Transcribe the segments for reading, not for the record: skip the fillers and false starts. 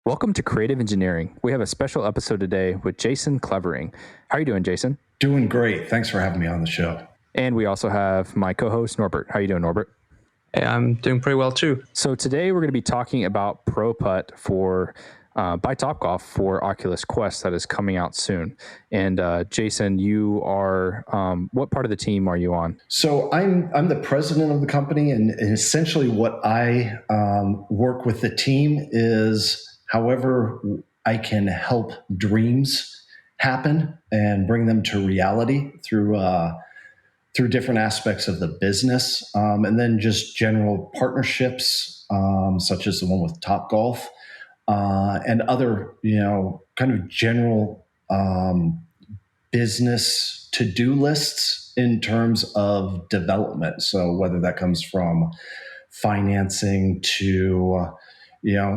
Welcome to Creative Engineering. We have a special episode today with Jason Clevering. How are you doing, Jason? Doing great. Thanks for having me on the show. And we also have my co-host, Norbert. How are you doing, Norbert? Hey, I'm doing pretty well too. So today we're going to be talking about Pro Putt by Topgolf for Oculus Quest that is coming out soon. And Jason, you are, what part of the team are you on? So I'm the president of the company, and essentially what I work with the team is however I can help dreams happen and bring them to reality through different aspects of the business, and then just general partnerships, such as the one with Topgolf, and other, kind of general business to-do lists in terms of development. So whether that comes from financing to,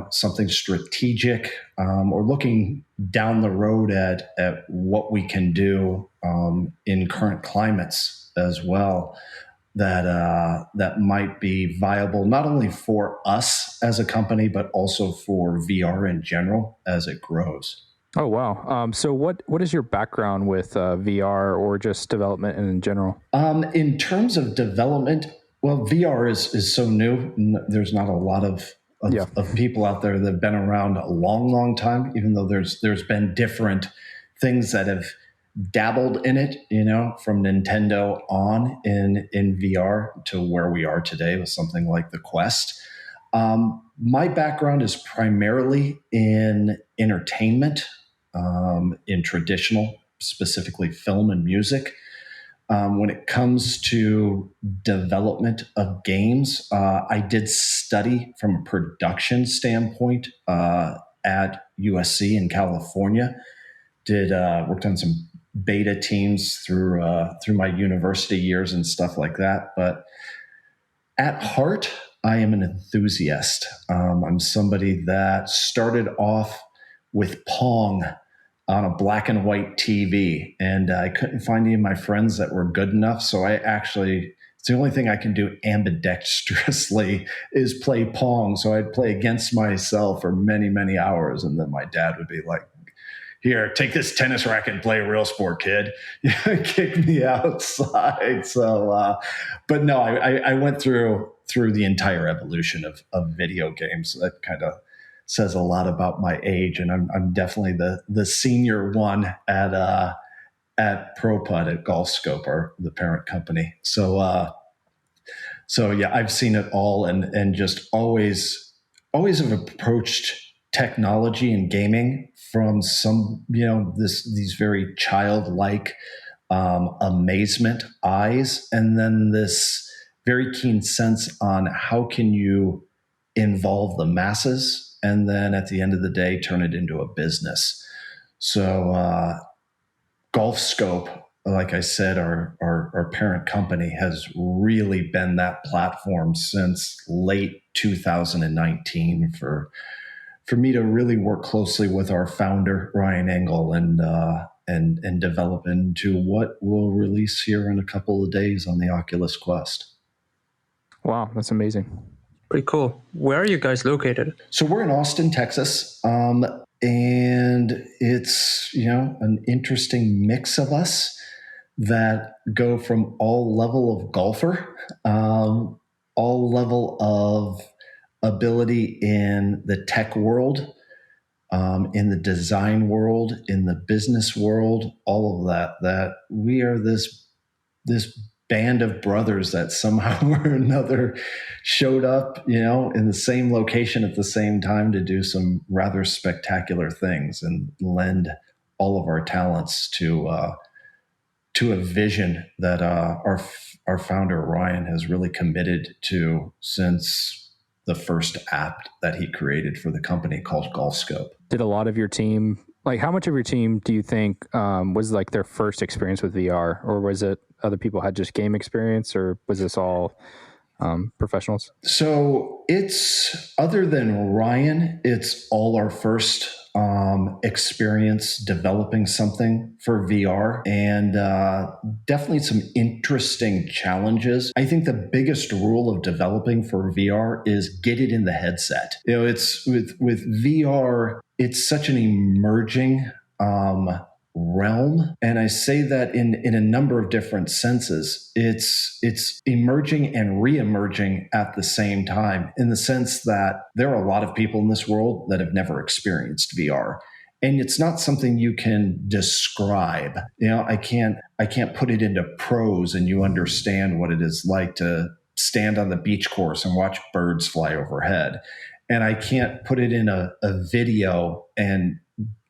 something strategic, or looking down the road at what we can do in current climates as well, that might be viable not only for us as a company, but also for VR in general as it grows. Oh, wow. So what is your background with VR or just development in general? In terms of development, well, VR is so new. There's not a lot of people out there that have been around a long, long time, even though there's been different things that have dabbled in it, from Nintendo on in VR to where we are today with something like the Quest. My background is primarily in entertainment, in traditional, specifically film and music. When it comes to development of games, I did study from a production standpoint at USC in California. Worked on some beta teams through my university years and stuff like that. But at heart, I am an enthusiast. I'm somebody that started off with Pong on a black and white TV, and I couldn't find any of my friends that were good enough. So it's the only thing I can do ambidextrously is play Pong. So I'd play against myself for many, many hours. And then my dad would be like, "Here, take this tennis racket and play a real sport, kid." Kick me outside. So, but no, I went through the entire evolution of video games. That kind of says a lot about my age, and I'm definitely the senior one at Pro Putt at Golf Scope, or the parent company. So yeah, I've seen it all, and just always have approached technology and gaming from some, these very childlike amazement eyes, and then this very keen sense on how can you involve the masses, and then at the end of the day, turn it into a business. So Golf Scope, like I said, our parent company, has really been that platform since late 2019 for me to really work closely with our founder, Ryan Engel, and develop into what we'll release here in a couple of days on the Oculus Quest. Wow, that's amazing. Pretty cool. Where are you guys located? So we're in Austin, Texas, and it's an interesting mix of us that go from all level of golfer, all level of ability in the tech world, in the design world, in the business world, all of that we are this band of brothers that somehow or another showed up, in the same location at the same time to do some rather spectacular things and lend all of our talents to a vision that our founder Ryan has really committed to since the first app that he created for the company called Golf Scope. Did a lot of your team, how much of your team do you think was like their first experience with VR, or was it other people had just game experience, or was this all professionals? So it's, other than Ryan, it's all our first experience developing something for VR, and definitely some interesting challenges. I think the biggest rule of developing for VR is get it in the headset. It's with VR, it's such an emerging realm, and I say that in a number of different senses. It's emerging and re-emerging at the same time, in the sense that there are a lot of people in this world that have never experienced VR, and it's not something you can describe. I can't put it into prose and you understand what it is like to stand on the beach course and watch birds fly overhead, and I can't put it in a video and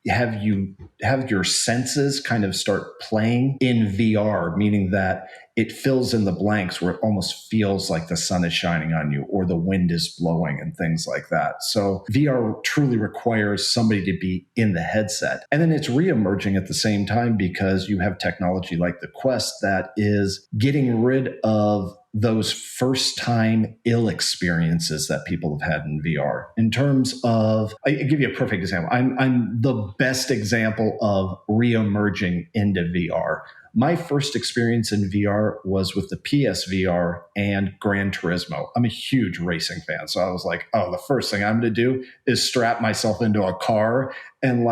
have your senses kind of start playing in VR, meaning that it fills in the blanks where it almost feels like the sun is shining on you or the wind is blowing and things like that. So VR truly requires somebody to be in the headset. And then it's re-emerging at the same time because you have technology like the Quest that is getting rid of those first time ill experiences that people have had in VR. In terms of, I give you a perfect example. I'm the best example of re-emerging into VR. My first experience in VR was with the PSVR and Gran Turismo. I'm a huge racing fan. So I was like, oh, the first thing I'm going to do is strap myself into a car and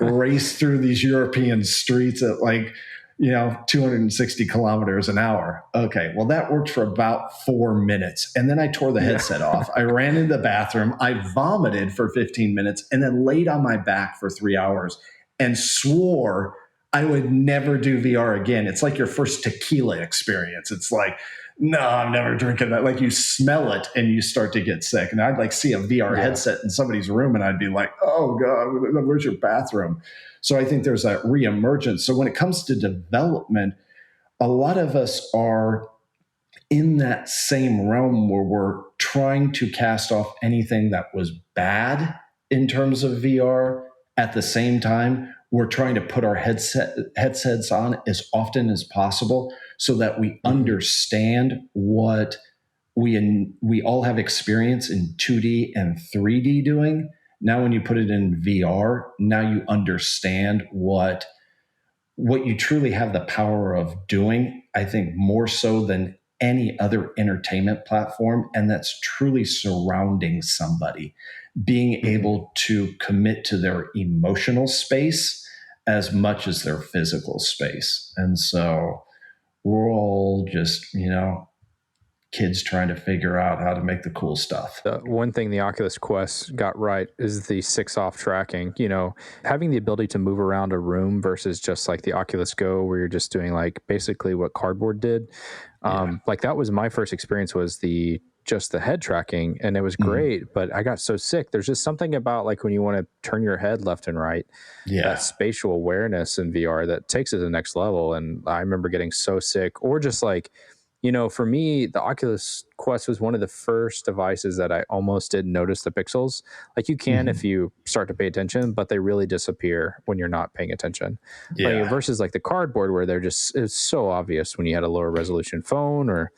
race through these European streets at 260 kilometers an hour. Okay, well, that worked for about 4 minutes. And then I tore the headset off. I ran into the bathroom. I vomited for 15 minutes and then laid on my back for 3 hours and swore I would never do VR again. It's like your first tequila experience. It's like, no, I'm never drinking that. Like, you smell it and you start to get sick. And I'd see a VR headset in somebody's room and I'd be like, oh God, where's your bathroom? So I think there's that reemergence. So when it comes to development, a lot of us are in that same realm where we're trying to cast off anything that was bad in terms of VR. At the same time, we're trying to put our headsets on as often as possible so that we understand what we all have experience in 2D and 3D doing. Now, when you put it in VR, now you understand what you truly have the power of doing, I think more so than any other entertainment platform, and that's truly surrounding somebody, being able to commit to their emotional space as much as their physical space. And so we're all just, kids trying to figure out how to make the cool stuff. The one thing the Oculus Quest got right is the 6-off tracking. Having the ability to move around a room versus just like the Oculus Go, where you're just doing basically what Cardboard did. That was my first experience, was just the head tracking, and it was great, but I got so sick. There's just something about when you want to turn your head left and right, that spatial awareness in VR that takes it to the next level. And I remember getting so sick, or just for me, the Oculus Quest was one of the first devices that I almost didn't notice the pixels. You can if you start to pay attention, but they really disappear when you're not paying attention. Versus the Cardboard, where it's so obvious when you had a lower resolution phone or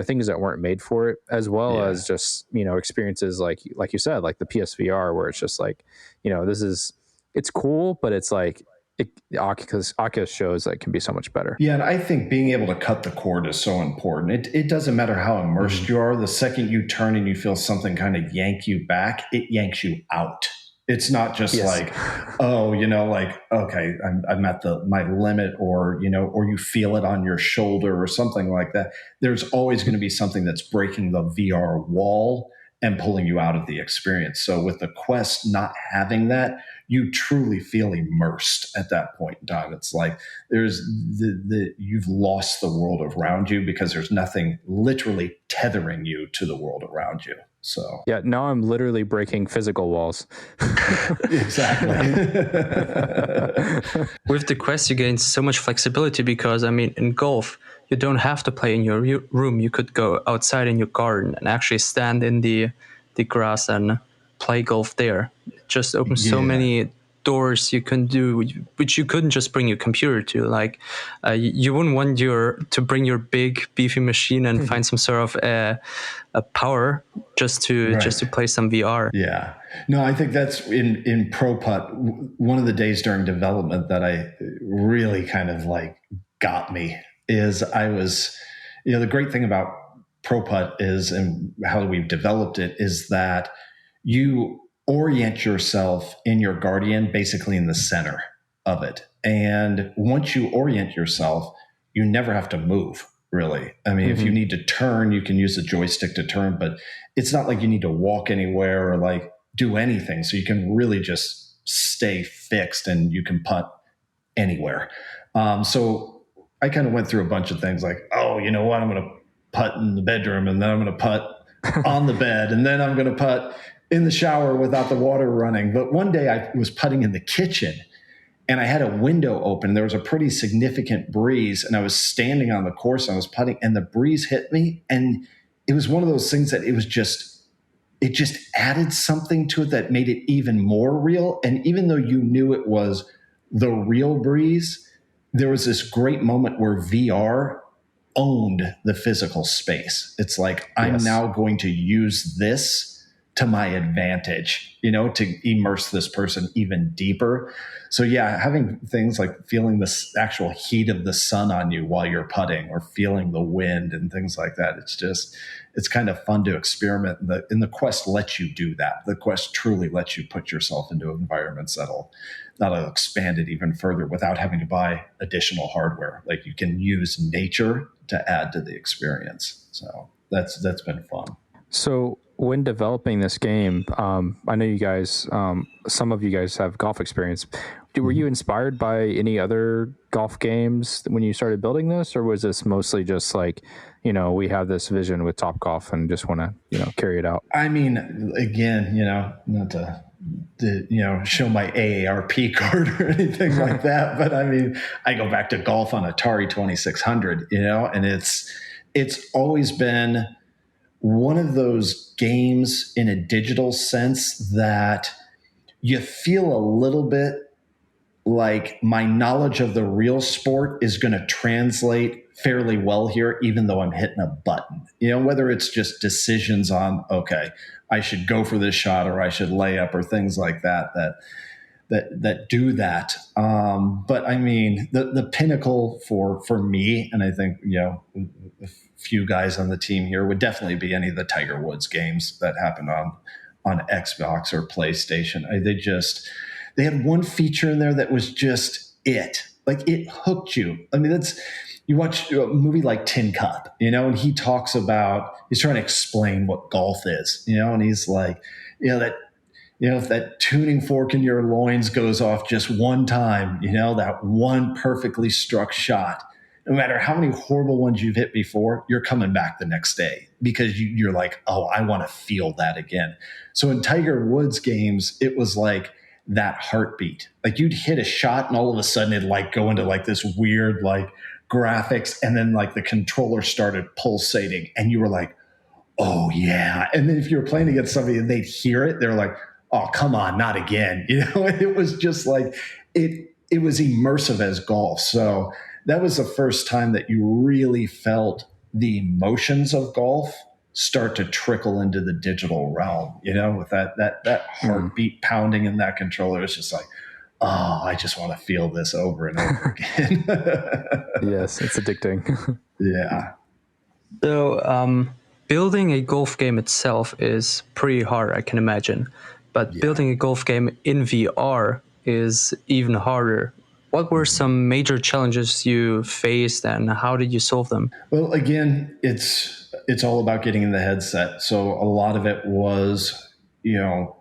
things that weren't made for it, as well as just experiences like you said, like the PSVR, where it's just it's cool, but it's the Oculus shows that can be so much better. Yeah, and I think being able to cut the cord is so important. It doesn't matter how immersed you are. The second you turn and you feel something kind of yank you back, it yanks you out. It's not just okay, I'm at my limit, or you feel it on your shoulder or something like that. There's always going to be something that's breaking the VR wall and pulling you out of the experience. So with the Quest not having that, you truly feel immersed at that point in time. It's like there's you've lost the world around you because there's nothing literally tethering you to the world around you. So yeah, now I'm literally breaking physical walls. Exactly. With the Quest, you gain so much flexibility because, in golf, you don't have to play in your room. You could go outside in your garden and actually stand in the grass and play golf there. It just opens so many outdoors you can do, which you couldn't just bring your computer to. Like, you wouldn't want to bring your big beefy machine and find some sort of a power just to play some VR. Yeah, no, I think that's in Pro Putt. One of the days during development that I really kind of like got me is I was, the great thing about Pro Putt is, and how we've developed it, is that you orient yourself in your Guardian basically in the center of it. And once you orient yourself, you never have to move, really. I mean, if you need to turn, you can use the joystick to turn, but it's not like you need to walk anywhere or like do anything. So you can really just stay fixed and you can putt anywhere. So I kind of went through a bunch of things like, oh, you know what? I'm going to putt in the bedroom, and then I'm going to putt on the bed, and then I'm going to putt in the shower without the water running. But one day I was putting in the kitchen, and I had a window open. There was a pretty significant breeze, and I was standing on the course, and I was putting, and the breeze hit me. And it was one of those things that it just added something to it that made it even more real. And even though you knew it was the real breeze, there was this great moment where VR owned the physical space. It's like, I'm now going to use this to my advantage, to immerse this person even deeper. So yeah, having things like feeling the actual heat of the sun on you while you're putting, or feeling the wind and things like that. It's kind of fun to experiment. And the Quest lets you do that. The Quest truly lets you put yourself into environments that'll expand it even further without having to buy additional hardware. Like, you can use nature to add to the experience. So that's been fun. So when developing this game, I know you guys, some of you guys have golf experience. Were you inspired by any other golf games when you started building this, or was this mostly just like, we have this vision with Topgolf and just want to, carry it out? I mean, again, not to show my AARP card or anything like that, but I mean, I go back to golf on Atari 2600, and it's always been one of those games in a digital sense that you feel a little bit like my knowledge of the real sport is going to translate fairly well here, even though I'm hitting a button, whether it's just decisions on, okay, I should go for this shot or I should lay up, or things like that do that. But I mean, the pinnacle for me, and I think, a few guys on the team here, would definitely be any of the Tiger Woods games that happened on Xbox or PlayStation. They had one feature in there that was just it. Like, it hooked you. I mean, you watch a movie like Tin Cup, and he's trying to explain what golf is, and he's like, if that tuning fork in your loins goes off just one time, that one perfectly struck shot, no matter how many horrible ones you've hit before, you're coming back the next day because you're like, oh, I want to feel that again. So in Tiger Woods games, it was like that heartbeat. Like, you'd hit a shot and all of a sudden it'd like go into like this weird like graphics, and then like the controller started pulsating and you were like, oh yeah. And then if you were playing against somebody and they'd hear it, they're like, oh, come on, not again. It was just like, it was immersive as golf. So that was the first time that you really felt the emotions of golf start to trickle into the digital realm, with that heartbeat pounding in that controller. It's just like, oh, I just want to feel this over and over again. Yes, it's addicting. Yeah. So building a golf game itself is pretty hard, I can imagine. But building a golf game in VR is even harder. What were some major challenges you faced, and how did you solve them? Well, again, it's all about getting in the headset. So a lot of it was,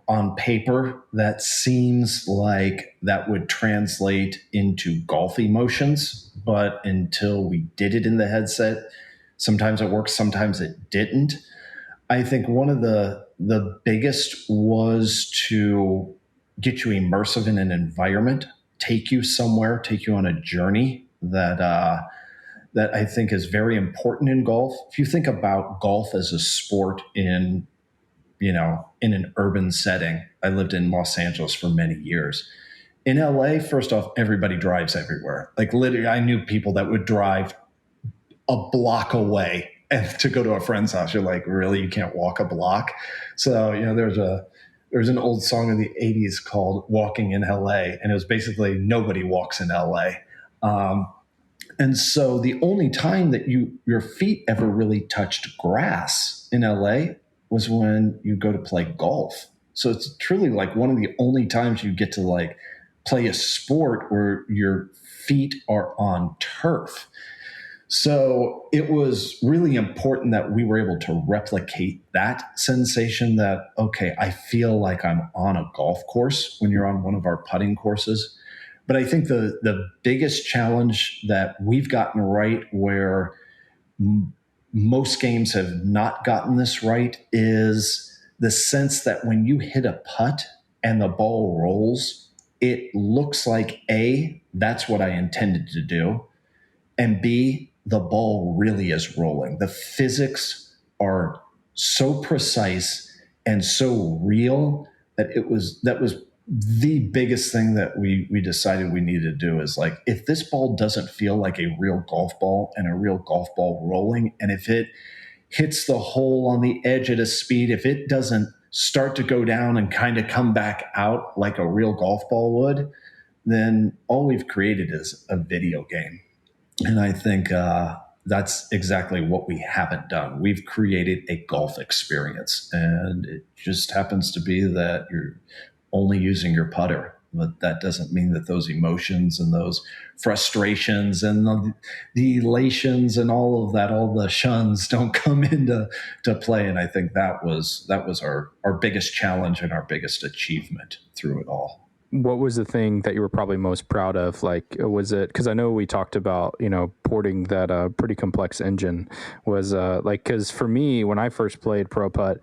on paper, that seems like that would translate into golf emotions. But until we did it in the headset, sometimes it worked, sometimes it didn't. I think one of the biggest was to get you immersive in an environment, take you somewhere, take you on a journey that I think is very important in golf. If you think about golf as a sport in an urban setting, I lived in Los Angeles for many years. In LA, first off, everybody drives everywhere. Like literally, I knew people that would drive a block away and to go to a friend's house. You're like, really? You can't walk a block? So, there's an old song in the 80s called Walking in LA, and it was basically nobody walks in LA. And so the only time that your feet ever really touched grass in LA was when you go to play golf. So it's truly like one of the only times you get to like play a sport where your feet are on turf. So it was really important that we were able to replicate that sensation that, okay, I feel like I'm on a golf course when you're on one of our putting courses. But I think the biggest challenge that we've gotten right where most games have not gotten this right is the sense that when you hit a putt and the ball rolls, it looks like A, that's what I intended to do, and B, the ball really is rolling. The physics are so precise and so real that that was the biggest thing that we decided we needed to do is like, if this ball doesn't feel like a real golf ball and a real golf ball rolling, and if it hits the hole on the edge at a speed, if it doesn't start to go down and kind of come back out like a real golf ball would, then all we've created is a video game. And I think that's exactly what we haven't done. We've created a golf experience, and it just happens to be that you're only using your putter. But that doesn't mean that those emotions and those frustrations and the elations and all of that, all the shuns don't come into play. And I think that was our biggest challenge and our biggest achievement through it all. What was the thing that you were probably most proud of? Like, was it, because I know we talked about, porting that pretty complex engine was because for me, when I first played Pro Putt,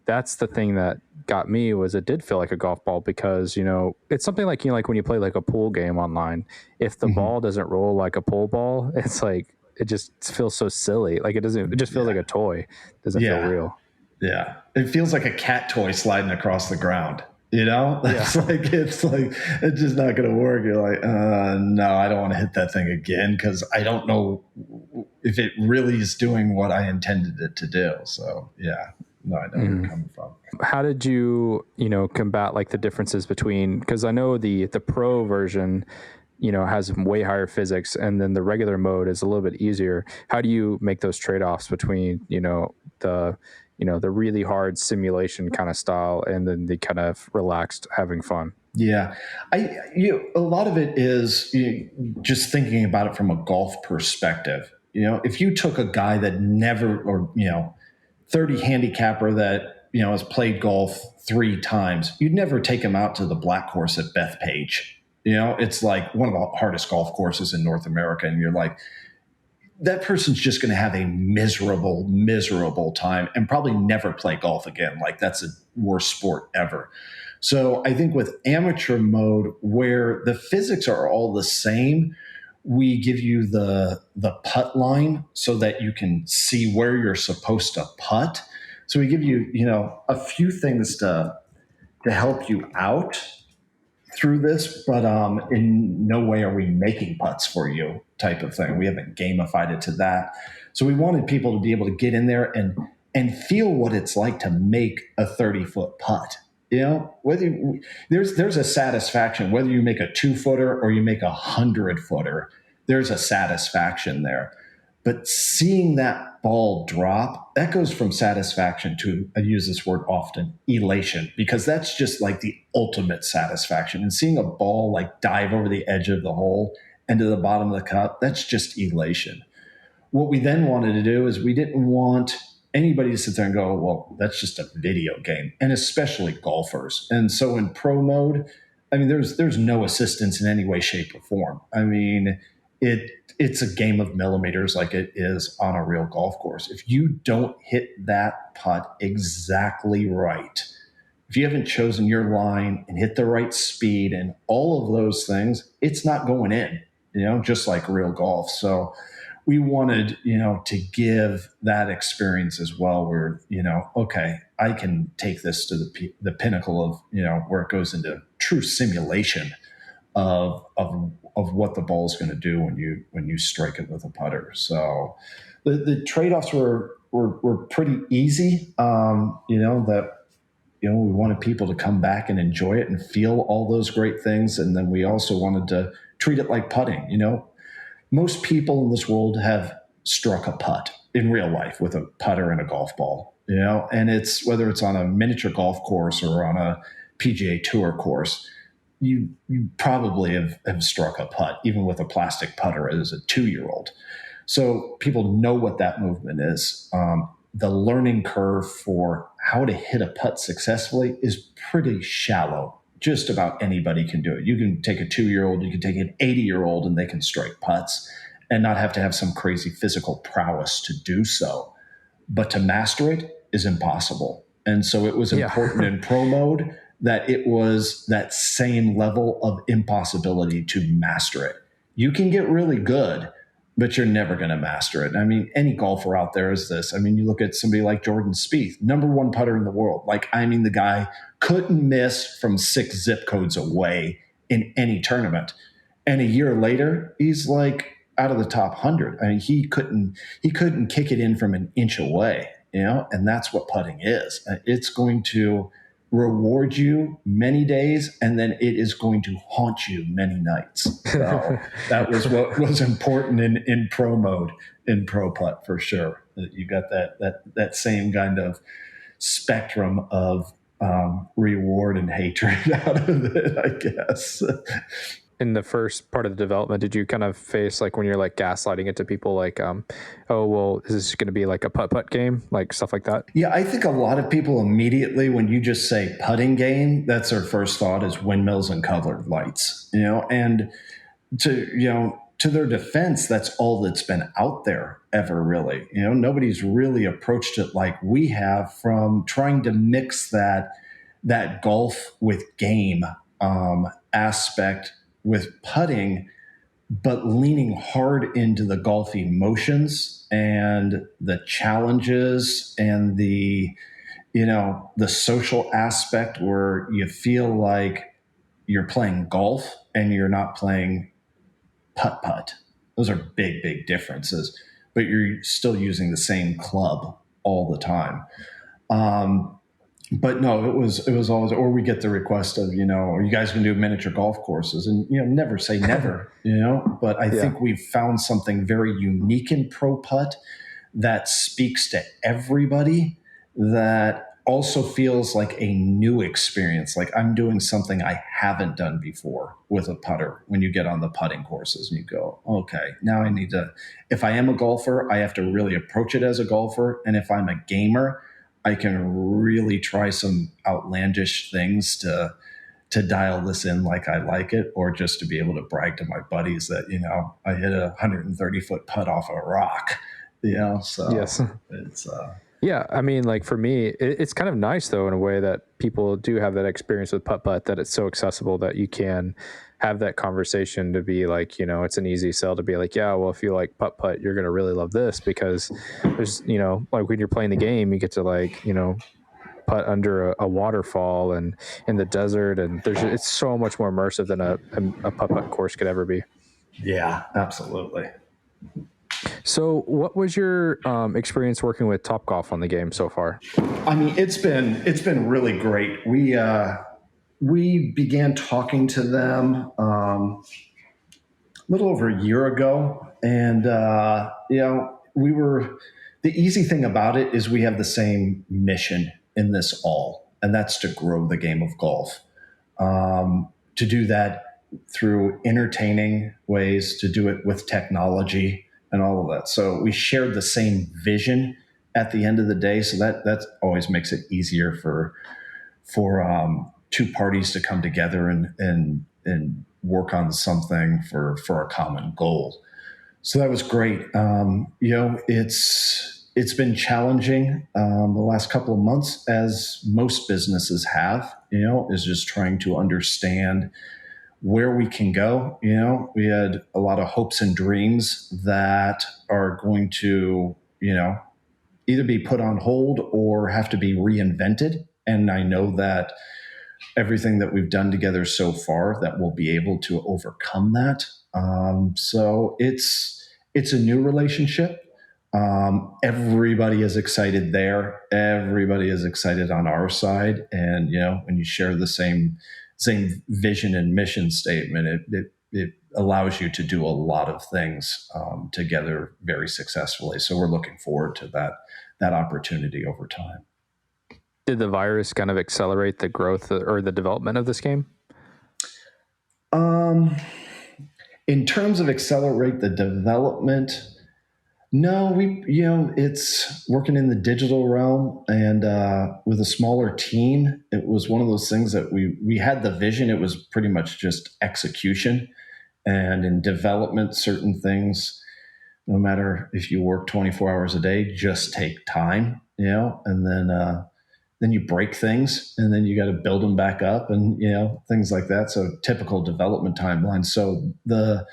that's the thing that got me was it did feel like a golf ball because, it's something like, like when you play like a pool game online, if the ball doesn't roll like a pool ball, it's like, it just feels so silly. Like it just feels like a toy. It doesn't feel real. Yeah. It feels like a cat toy sliding across the ground. It's just not going to work. You're like, no, I don't want to hit that thing again because I don't know if it really is doing what I intended it to do. So, yeah, no, I know where you're coming from. How did you, combat like the differences between, because I know the pro version, has way higher physics and then the regular mode is a little bit easier. How do you make those trade-offs between, the really hard simulation kind of style and then the kind of relaxed having fun? Yeah. A lot of it is just thinking about it from a golf perspective. If you took a guy that never, or, 30 handicapper that, has played golf 3 times, you'd never take him out to the black course at Bethpage. It's like one of the hardest golf courses in North America. And you're like, that person's just going to have a miserable, miserable time and probably never play golf again. Like that's the worst sport ever. So I think with amateur mode, where the physics are all the same, we give you the putt line so that you can see where you're supposed to putt. So we give you, a few things to help you out through this, but in no way are we making putts for you type of thing. We haven't gamified it to that. So we wanted people to be able to get in there and feel what it's like to make a 30-foot putt. Whether there's a satisfaction, whether you make a 2-footer or you make a 100-footer, there's a satisfaction there. But seeing that ball drop, that goes from satisfaction to, I use this word often, elation, because that's just like the ultimate satisfaction. And seeing a ball like dive over the edge of the hole and to the bottom of the cup, that's just elation. What we then wanted to do is we didn't want anybody to sit there and go, well, that's just a video game, and especially golfers. And so in pro mode, I mean, there's no assistance in any way, shape, or form. I mean, it's a game of millimeters like it is on a real golf course. If you don't hit that putt exactly right, if you haven't chosen your line and hit the right speed and all of those things, it's not going in, just like real golf. So we wanted, to give that experience as well where, okay, I can take this to the pinnacle of, where it goes into true simulation of what the ball is going to do when you strike it with a putter. So the trade-offs were pretty easy. We wanted people to come back and enjoy it and feel all those great things, and then we also wanted to treat it like putting. Most people in this world have struck a putt in real life with a putter and a golf ball. And it's whether it's on a miniature golf course or on a PGA Tour course, you probably have struck a putt, even with a plastic putter as a 2-year-old. So people know what that movement is. The learning curve for how to hit a putt successfully is pretty shallow. Just about anybody can do it. You can take a 2-year-old, you can take an 80-year-old, and they can strike putts and not have to have some crazy physical prowess to do so. But to master it is impossible. And so it was important in pro mode that it was that same level of impossibility to master it. You can get really good, but you're never going to master it. I mean, any golfer out there is this. I mean, you look at somebody like Jordan Spieth, #1 putter in the world. The guy couldn't miss from 6 zip codes away in any tournament. And a year later, he's out of the top 100. I mean, he couldn't kick it in from an inch away, and that's what putting is. It's going to reward you many days, and then it is going to haunt you many nights. So that was what was important in pro mode, in pro putt, for sure. You got that same kind of spectrum of reward and hatred out of it, I guess. In the first part of the development, did you kind of face when you're gaslighting it to people oh, well, is this going to be a putt game, stuff like that? Yeah, I think a lot of people immediately, when you just say putting game, that's their first thought is windmills and colored lights, and to their defense, that's all that's been out there ever, really. Nobody's really approached it like we have, from trying to mix that golf with game aspect with putting, but leaning hard into the golf emotions and the challenges and the social aspect, where you feel like you're playing golf and you're not playing putt. Those are big, big differences, but you're still using the same club all the time. But no, it was always, or we get the request of, are you guys going to do miniature golf courses? And, never say never, but I think we've found something very unique in pro putt that speaks to everybody, that also feels like a new experience. Like I'm doing something I haven't done before with a putter. When you get on the putting courses and you go, okay, now I need to, if I am a golfer, I have to really approach it as a golfer. And if I'm a gamer, I can really try some outlandish things to dial this in like I like it, or just to be able to brag to my buddies that, I hit a 130-foot putt off a rock, so yes. It's, yeah. I mean, for me, it's kind of nice though, in a way that people do have that experience with putt, that it's so accessible that you can have that conversation to be it's an easy sell to be yeah, well, if you like putt, you're going to really love this, because there's, when you're playing the game, you get to putt under a waterfall and in the desert, and it's so much more immersive than a putt course could ever be. Yeah, absolutely. So what was your experience working with Topgolf on the game so far? I mean, it's been really great. We began talking to them a little over a year ago, and the easy thing about it is we have the same mission in this all, and that's to grow the game of golf. To do that through entertaining ways, to do it with technology and all of that. So we shared the same vision at the end of the day. So that always makes it easier for two parties to come together and work on something for a common goal. So that was great. It's been challenging the last couple of months, as most businesses have, is just trying to understand where we can go. We had a lot of hopes and dreams that are going to, either be put on hold or have to be reinvented. And I know that everything that we've done together so far that we'll be able to overcome that. So it's a new relationship. Everybody is excited there. Everybody is excited on our side. And, when you share the same vision and mission statement, it allows you to do a lot of things together very successfully. So we're looking forward to that opportunity over time. Did the virus kind of accelerate the growth or the development of this game? In terms of accelerate the development, no, it's working in the digital realm and with a smaller team. It was one of those things that we had the vision. It was pretty much just execution. And in development, certain things, no matter if you work 24 hours a day, just take time, and then you break things and then you got to build them back up and, things like that. So typical development timeline. So the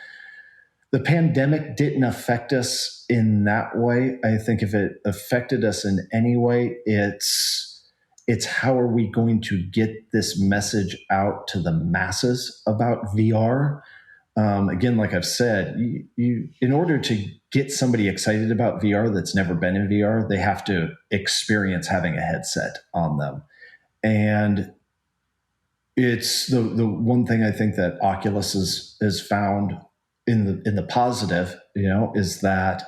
pandemic didn't affect us in that way. I think if it affected us in any way, it's how are we going to get this message out to the masses about VR? Again, like I've said, you in order to get somebody excited about VR that's never been in VR, they have to experience having a headset on them. And it's the one thing I think that Oculus has found in the positive, is that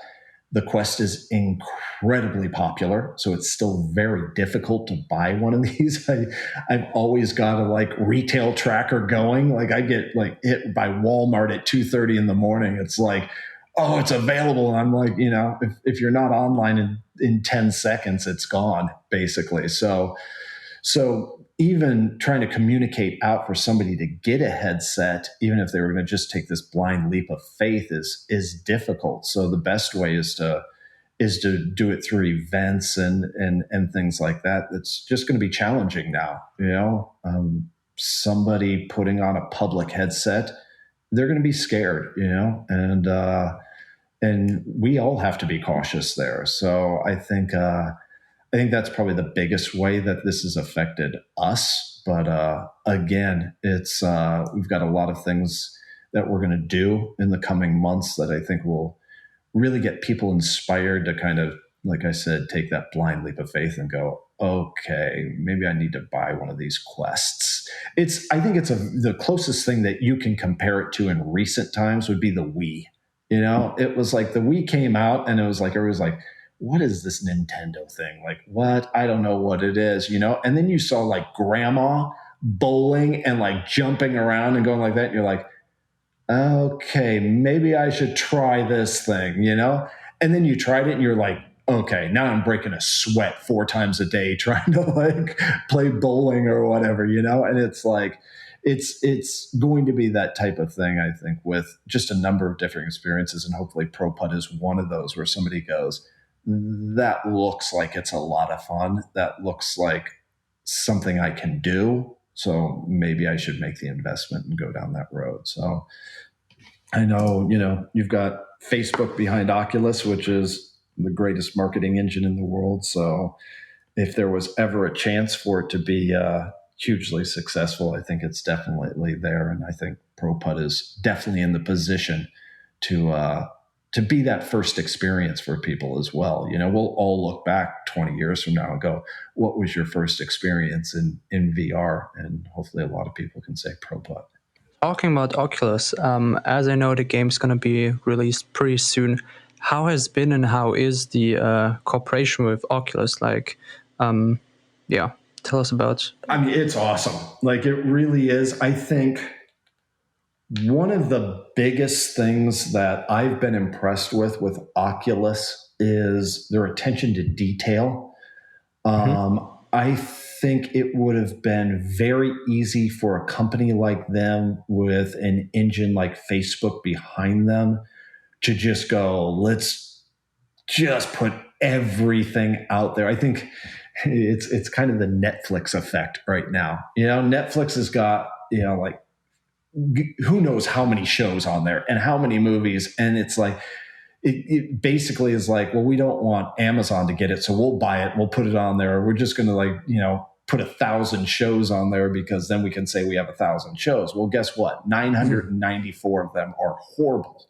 the Quest is incredibly popular. So it's still very difficult to buy one of these. I've always got a retail tracker going. I get hit by Walmart at 2:30 in the morning. It's like, oh, it's available. And I'm like, if you're not online in 10 seconds, it's gone basically. So even trying to communicate out for somebody to get a headset, even if they were going to just take this blind leap of faith, is difficult. So the best way is to do it through events and things like that. That's just going to be challenging now. Somebody putting on a public headset, they're going to be scared. And we all have to be cautious there. So I think that's probably the biggest way that this has affected us. But again, it's we've got a lot of things that we're going to do in the coming months that I think will really get people inspired to kind of, like I said, take that blind leap of faith and go, okay, maybe I need to buy one of these Quests. I think it's the closest thing that you can compare it to in recent times would be the Wii. It was like the Wii came out and it was like, everybody was like, what is this Nintendo thing? Like, what? I don't know what it is, And then you saw grandma bowling and jumping around and going like that. And you're like, okay, maybe I should try this thing, And then you tried it and you're like, okay, now I'm breaking a sweat 4 times a day trying to play bowling or whatever, And it's like, it's going to be that type of thing, I think, with just a number of different experiences. And hopefully Pro Putt is one of those where somebody goes, that looks like it's a lot of fun. That looks like something I can do. So maybe I should make the investment and go down that road. So I know, you've got Facebook behind Oculus, which is the greatest marketing engine in the world. So if there was ever a chance for it to be hugely successful, I think it's definitely there. And I think Pro Putt is definitely in the position to be that first experience for people as well. We'll all look back 20 years from now and go, what was your first experience in VR? And hopefully a lot of people can say Pro Putt. Talking about Oculus, as I know the game's going to be released pretty soon, how has been and how is the cooperation with Oculus? Tell us about. I mean, it's awesome. It really is. I think one of the biggest things that I've been impressed with Oculus is their attention to detail. I think it would have been very easy for a company like them with an engine like Facebook behind them to just go, let's just put everything out there. I think it's kind of the Netflix effect right now. Netflix has got, who knows how many shows on there and how many movies. And it's like, it basically is like, well, we don't want Amazon to get it, so we'll buy it. We'll put it on there. We're just going to put 1,000 shows on there because then we can say we have 1,000 shows. Well, guess what? 994 of them are horrible.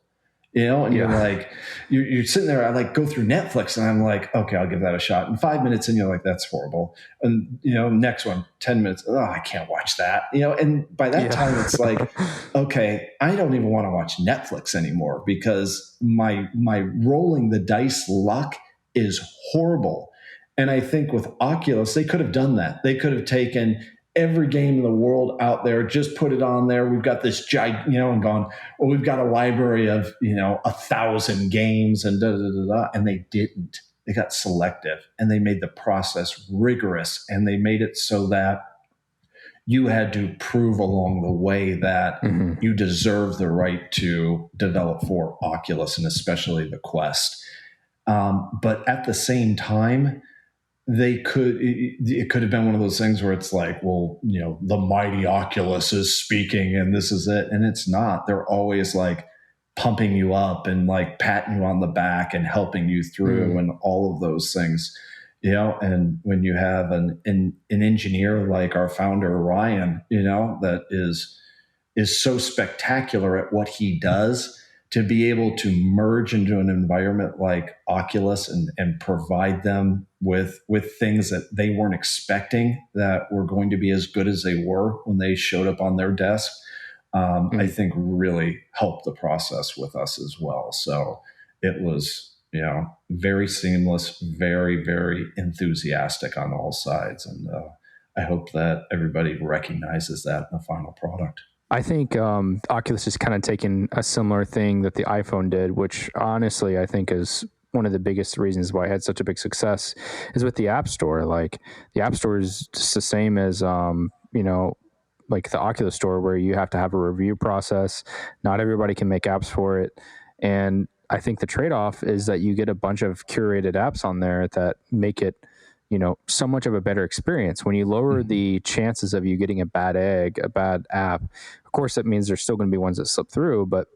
And you're like, you're sitting there. I like go through Netflix and I'm like, okay, I'll give that a shot. And 5 minutes and you're like, that's horrible. And next one, 10 minutes. Oh, I can't watch that. And by that time it's like, okay, I don't even want to watch Netflix anymore because my rolling the dice luck is horrible. And I think with Oculus, they could have done that. They could have taken every game in the world out there, just put it on there. We've got this giant, and gone, well, we've got a library of, 1,000 games and da, da, da, da. And they didn't. They got selective and they made the process rigorous and they made it so that you had to prove along the way that you deserve the right to develop for Oculus and especially the Quest. But at the same time, it could have been one of those things where it's like, well, the mighty Oculus is speaking and this is it. And it's not. They're always like pumping you up and like patting you on the back and helping you through and all of those things, and when you have an engineer like our founder, Ryan, that is so spectacular at what he does, to be able to merge into an environment like Oculus and provide them with things that they weren't expecting that were going to be as good as they were when they showed up on their desk, I think really helped the process with us as well. So it was, very seamless, very, very enthusiastic on all sides. And I hope that everybody recognizes that in the final product. I think Oculus is kind of taking a similar thing that the iPhone did, which honestly I think is one of the biggest reasons why it had such a big success, is with the App Store. Like the App Store is just the same as, like the Oculus Store, where you have to have a review process. Not everybody can make apps for it. And I think the trade-off is that you get a bunch of curated apps on there that make it, so much of a better experience. When you lower the chances of you getting a bad app, of course, that means there's still going to be ones that slip through. But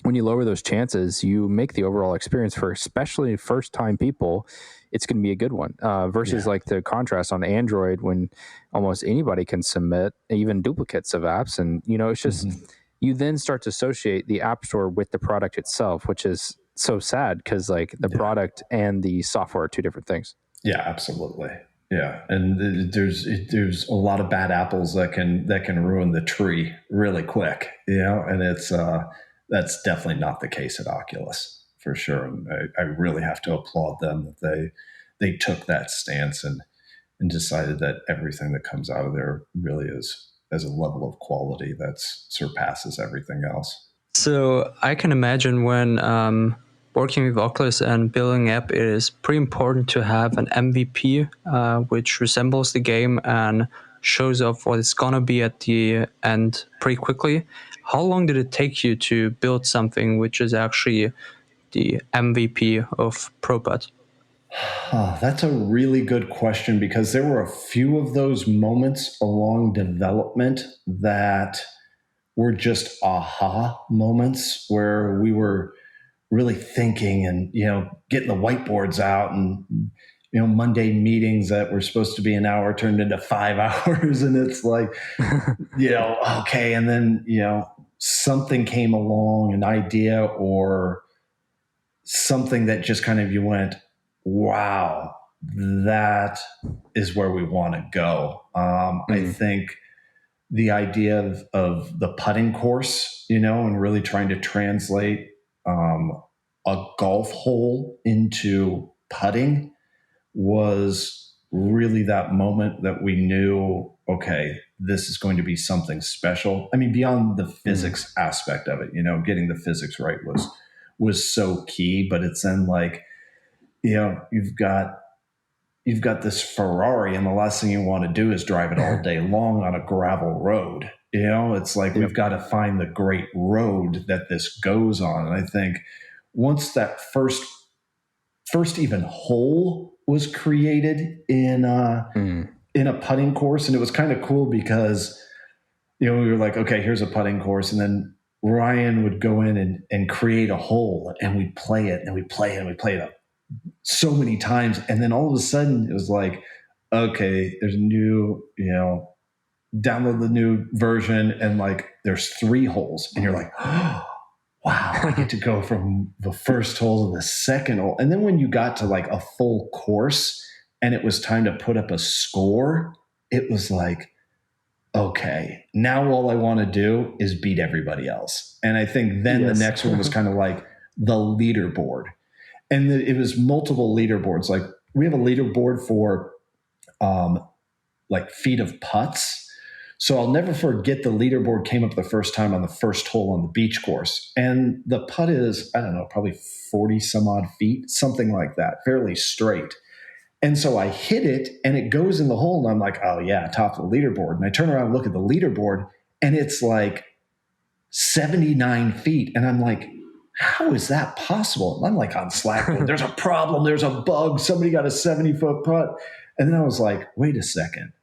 when you lower those chances, you make the overall experience for especially first-time people, it's going to be a good one. Versus like the contrast on Android, when almost anybody can submit even duplicates of apps. And, it's just, you then start to associate the App Store with the product itself, which is so sad because like the product and the software are two different things. Yeah, absolutely. Yeah, and there's a lot of bad apples that can ruin the tree really quick, and it's that's definitely not the case at Oculus for sure. And I really have to applaud them that they took that stance and decided that everything that comes out of there really is as a level of quality that surpasses everything else. So I can imagine when working with Oculus and building an app, it is pretty important to have an MVP, which resembles the game and shows off what it's going to be at the end pretty quickly. How long did it take you to build something which is actually the MVP of Putt? Oh, that's a really good question, because there were a few of those moments along development that were just aha moments where we were really thinking and, getting the whiteboards out and, Monday meetings that were supposed to be an hour turned into 5 hours. And it's like, okay. And then, something came along, an idea or something that just kind of, you went, wow, that is where we want to go. I think the idea of the putting course, and really trying to translate a golf hole into putting was really that moment that we knew, okay, this is going to be something special. I mean, beyond the physics aspect of it, getting the physics right was so key, but it's then like, you've got this Ferrari and the last thing you want to do is drive it all day long on a gravel road. It's like, we've got to find the great road that this goes on. And I think once that first even hole was created in a putting course, and it was kind of cool because, we were like, okay, here's a putting course. And then Ryan would go in and create a hole, and we'd play it and we'd play it and we'd play it so many times. And then all of a sudden it was like, okay, there's a new, download the new version, and like there's 3 holes, and you're like, oh, wow, I get to go from the first hole to the second hole. And then when you got to like a full course and it was time to put up a score, it was like, okay, now all I want to do is beat everybody else. And I think then the next one was kind of like the leaderboard. And it was multiple leaderboards. Like we have a leaderboard for like feet of putts. So I'll never forget the leaderboard came up the first time on the first hole on the beach course. And the putt is, I don't know, probably 40 some odd feet, something like that, fairly straight. And so I hit it and it goes in the hole. And I'm like, oh yeah, top of the leaderboard. And I turn around and look at the leaderboard and it's like 79 feet. And I'm like, how is that possible? And I'm like on Slack, there's a problem. There's a bug. Somebody got a 70-foot putt. And then I was like, wait a second.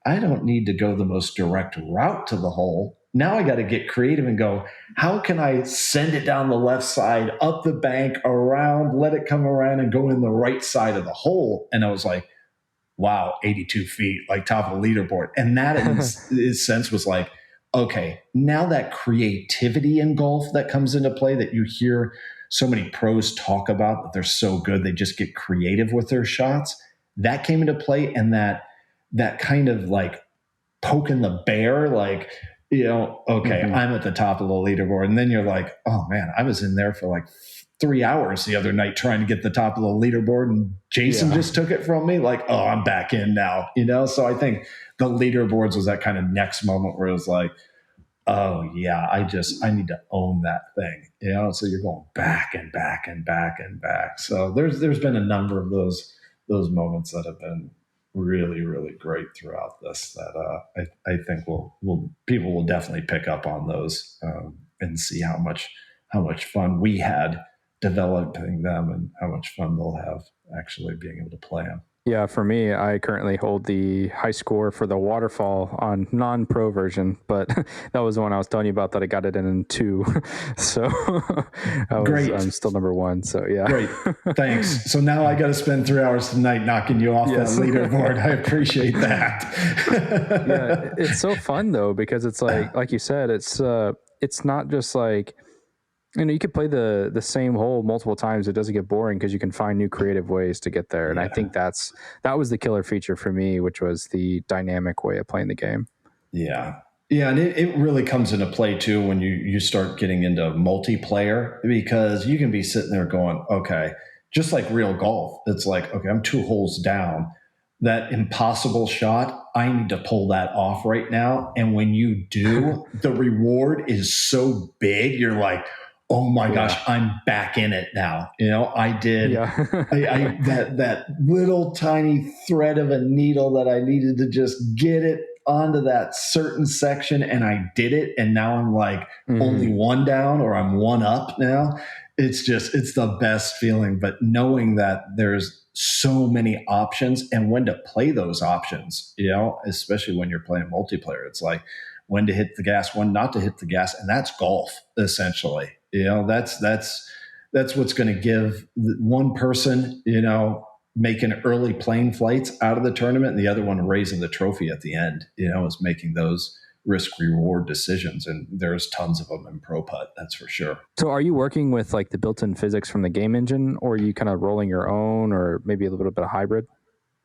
I don't need to go the most direct route to the hole. Now I got to get creative and go, how can I send it down the left side, up the bank, around, let it come around and go in the right side of the hole? And I was like, wow, 82 feet, like top of the leaderboard. And that in its sense was like, okay, now that creativity in golf that comes into play that you hear so many pros talk about, that they're so good, they just get creative with their shots. That came into play, and that kind of like poking the bear, like, okay, I'm at the top of the leaderboard. And then you're like, oh man, I was in there for like 3 hours the other night trying to get the top of the leaderboard, and Jason just took it from me. Like, oh, I'm back in now, So I think the leaderboards was that kind of next moment where it was like, oh yeah, I need to own that thing, So you're going back and back and back and back. So there's been a number of those moments that have been really, really great throughout this that I think people will definitely pick up on those and see how much fun we had developing them and how much fun they'll have actually being able to play them. Yeah, for me, I currently hold the high score for the waterfall on non-pro version, but that was the one I was telling you about that I got it in 2. So Great. I'm still number 1. So yeah. Great. Thanks. So now I got to spend 3 hours tonight knocking you off that leaderboard. I appreciate that. Yeah, it's so fun though, because it's like you said, it's not just like, you could play the same hole multiple times. It doesn't get boring because you can find new creative ways to get there. And I think that was the killer feature for me, which was the dynamic way of playing the game. Yeah. Yeah. And it really comes into play too when you start getting into multiplayer, because you can be sitting there going, okay, just like real golf. It's like, okay, I'm 2 holes down. That impossible shot, I need to pull that off right now. And when you do, the reward is so big. You're like, oh my gosh, I'm back in it now. I did that little tiny thread of a needle that I needed to just get it onto that certain section, and I did it. And now I'm like only 1 down, or I'm 1 up now. It's the best feeling. But knowing that there's so many options and when to play those options, especially when you're playing multiplayer, it's like when to hit the gas, when not to hit the gas. And that's golf essentially. That's what's going to give one person, making early plane flights out of the tournament, and the other one raising the trophy at the end, is making those risk reward decisions. And there's tons of them in Pro Putt, that's for sure. So are you working with like the built-in physics from the game engine, or are you kind of rolling your own, or maybe a little bit of hybrid?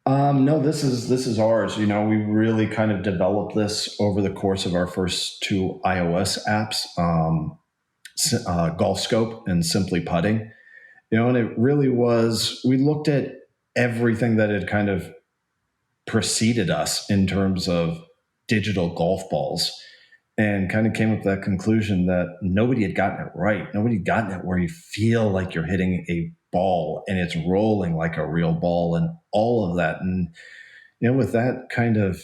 No, this is ours. We really kind of developed this over the course of our first 2 iOS apps. Golf Scope and Simply Putting, and it really was, we looked at everything that had kind of preceded us in terms of digital golf balls, and kind of came up with that conclusion that nobody had gotten it right. Nobody had gotten it where you feel like you're hitting a ball and it's rolling like a real ball and all of that. And, with that kind of,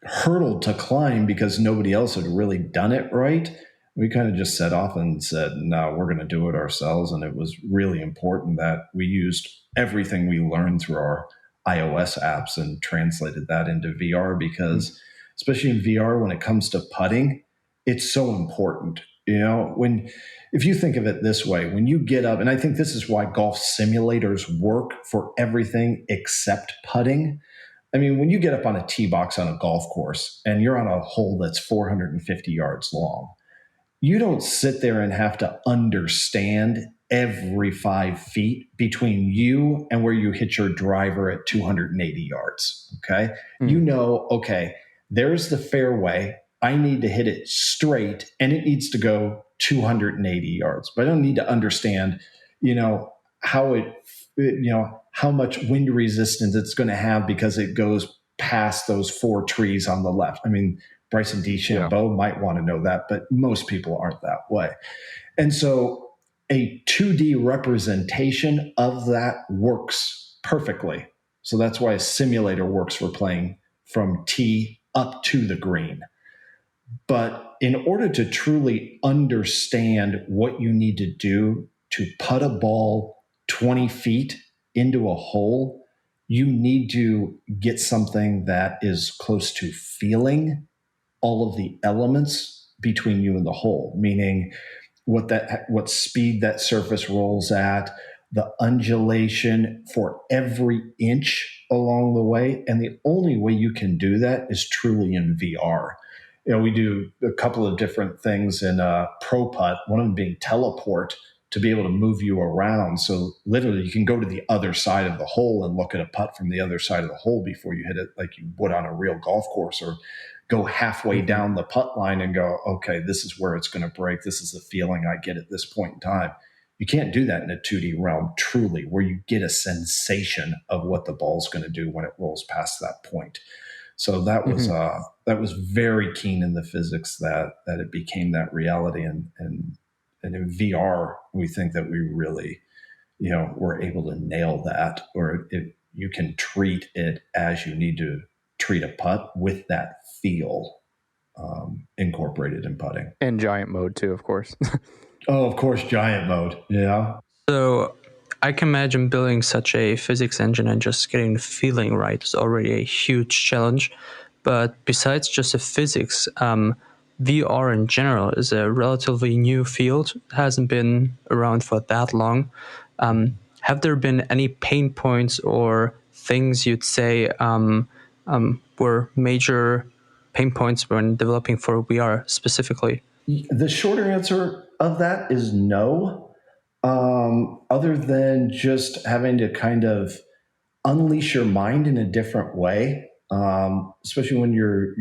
hurdle to climb because nobody else had really done it right, we kind of just set off and said, no, we're going to do it ourselves. And it was really important that we used everything we learned through our iOS apps and translated that into VR, because especially in VR, when it comes to putting, it's so important. If you think of it this way, when you get up, and I think this is why golf simulators work for everything except putting. I mean, when you get up on a tee box on a golf course and you're on a hole that's 450 yards long, you don't sit there and have to understand every 5 feet between you and where you hit your driver at 280 yards. Okay. Okay, there's the fairway. I need to hit it straight and it needs to go 280 yards, but I don't need to understand, how how much wind resistance it's going to have because it goes past those 4 trees on the left. I mean, Bryson DeChambeau might want to know that, but most people aren't that way. And so a 2D representation of that works perfectly. So that's why a simulator works for playing from tee up to the green. But in order to truly understand what you need to do to putt a ball 20 feet into a hole, you need to get something that is close to feeling all of the elements between you and the hole, meaning what speed that surface rolls at, the undulation for every inch along the way. And the only way you can do that is truly in VR. We do a couple of different things in Pro Putt, one of them being teleport, to be able to move you around. So literally you can go to the other side of the hole and look at a putt from the other side of the hole before you hit it, like you would on a real golf course, or go halfway down the putt line and go, okay, this is where it's going to break. This is the feeling I get at this point in time. You can't do that in a 2D realm, truly, where you get a sensation of what the ball's going to do when it rolls past that point. So that was very keen in the physics that it became that reality. And in VR, we think that we really, were able to nail that, or you can treat it as you need to treat a putt with that feel incorporated in putting. And giant mode too, of course. Oh, of course, giant mode. Yeah. So I can imagine building such a physics engine and just getting the feeling right is already a huge challenge. But besides just the physics, VR in general is a relatively new field. It hasn't been around for that long. Have there been any pain points or things you'd say were major pain points when developing for VR specifically? The shorter answer of that is no. Other than just having to kind of unleash your mind in a different way, especially when you're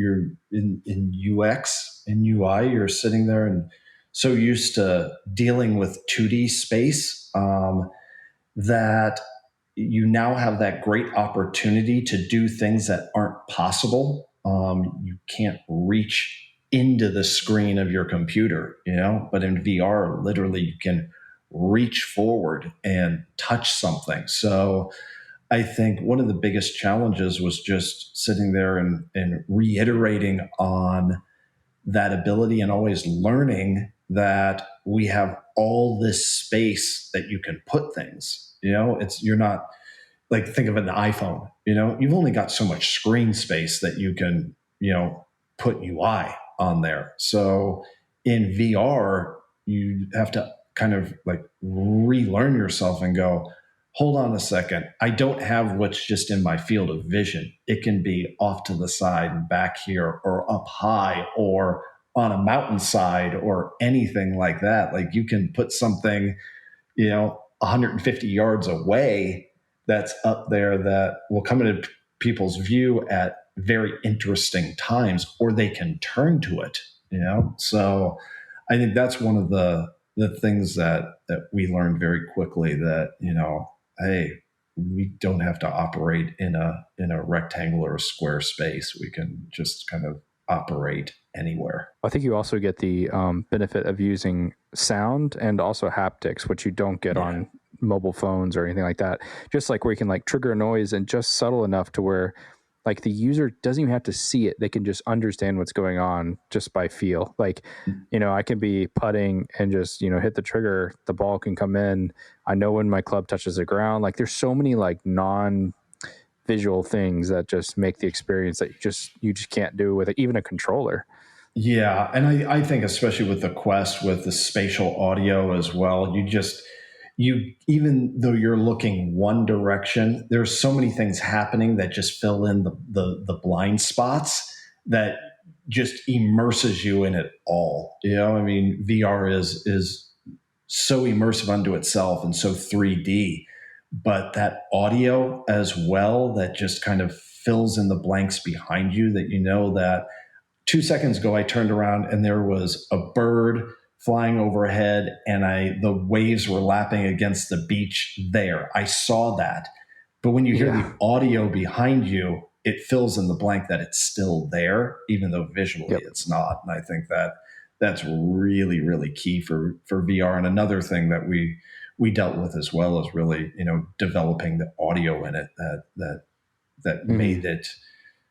in UX and UI, you're sitting there and so used to dealing with 2D space that you now have that great opportunity to do things that aren't possible. You can't reach into the screen of your computer, but in VR, literally you can reach forward and touch something. So I think one of the biggest challenges was just sitting there and reiterating on that ability and always learning that we have all this space that you can put things. You're not like, think of an iPhone, you've only got so much screen space that you can, put UI on there. So in VR, you have to kind of like relearn yourself and go, hold on a second. I don't have what's just in my field of vision. It can be off to the side and back here, or up high, or on a mountainside, or anything like that. Like you can put something, 150 yards away that's up there that will come into people's view at very interesting times, or they can turn to it, So I think that's one of the things that we learned very quickly, that, hey, we don't have to operate in a rectangular or square space. We can just kind of operate anywhere. I think you also get the benefit of using sound and also haptics, which you don't get on mobile phones or anything like that. Just like where you can like trigger a noise and just subtle enough to where like the user doesn't even have to see it. They can just understand what's going on just by feel. Like, I can be putting and just, hit the trigger, the ball can come in. I know when my club touches the ground. Like there's so many like non-visual things that just make the experience that you just can't do with even a controller. Yeah, and I think especially with the Quest, with the spatial audio as well, you even though you're looking one direction, there's so many things happening that just fill in the blind spots that just immerses you in it all. I mean, VR is so immersive unto itself and so 3D, but that audio as well that just kind of fills in the blanks behind you, that that 2 seconds ago, I turned around and there was a bird flying overhead and the waves were lapping against the beach there. I saw that. But when you hear the audio behind you, it fills in the blank that it's still there, even though visually it's not. And I think that's really, really key for VR. And another thing that we dealt with as well is really, developing the audio in it that made it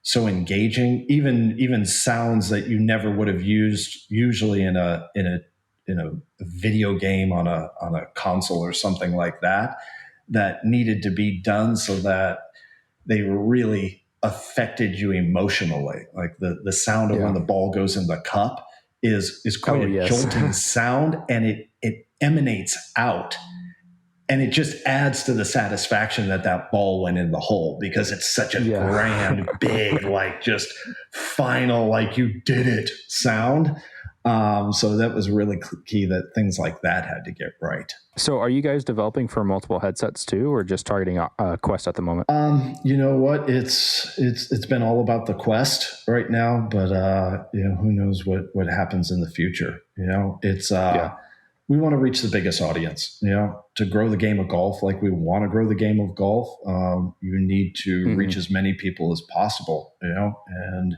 so engaging, even sounds that you never would have used usually in a video game on a console or something like that, that needed to be done so that they really affected you emotionally. Like the sound of when the ball goes in the cup is quite a jolting sound, and it emanates out. And it just adds to the satisfaction that ball went in the hole, because it's such a grand, big, like just final, like you did it sound. So that was really key, that things like that had to get right. So are you guys developing for multiple headsets too, or just targeting Quest at the moment? You know what? It's been all about the Quest right now, but who knows what happens in the future. It's we want to reach the biggest audience, to grow the game of golf like we want to grow the game of golf. You need to reach as many people as possible, and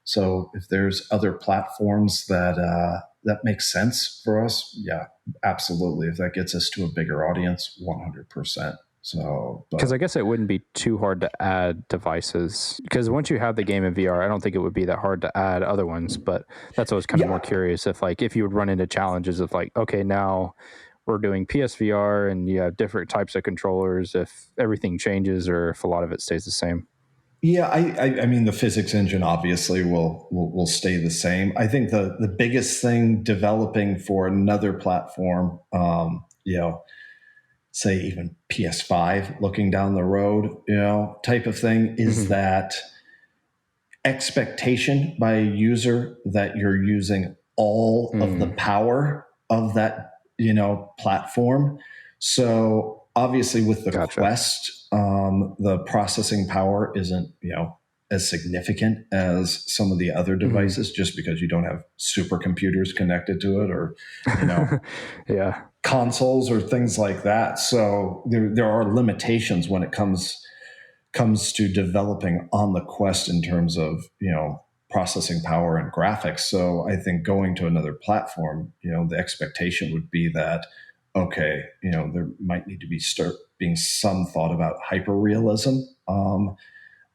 so if there's other platforms that makes sense for us, yeah, absolutely. If that gets us to a bigger audience, 100%. So, because I guess it wouldn't be too hard to add devices, because once you have the game in VR, I don't think it would be that hard to add other ones. But that's always kind of more curious if you would run into challenges of like, okay, now we're doing PSVR and you have different types of controllers, if everything changes or if a lot of it stays the same. Yeah, I mean, the physics engine obviously will stay the same. I think the biggest thing developing for another platform, say even PS5 looking down the road, type of thing, is that expectation by a user that you're using all of the power of that, platform. So obviously with the Quest, the processing power isn't, as significant as some of the other devices, just because you don't have supercomputers connected to it, or, consoles or things like that. So there are limitations when it comes to developing on the Quest in terms of, processing power and graphics. So I think going to another platform, the expectation would be that, okay, there might need to be being some thought about hyperrealism.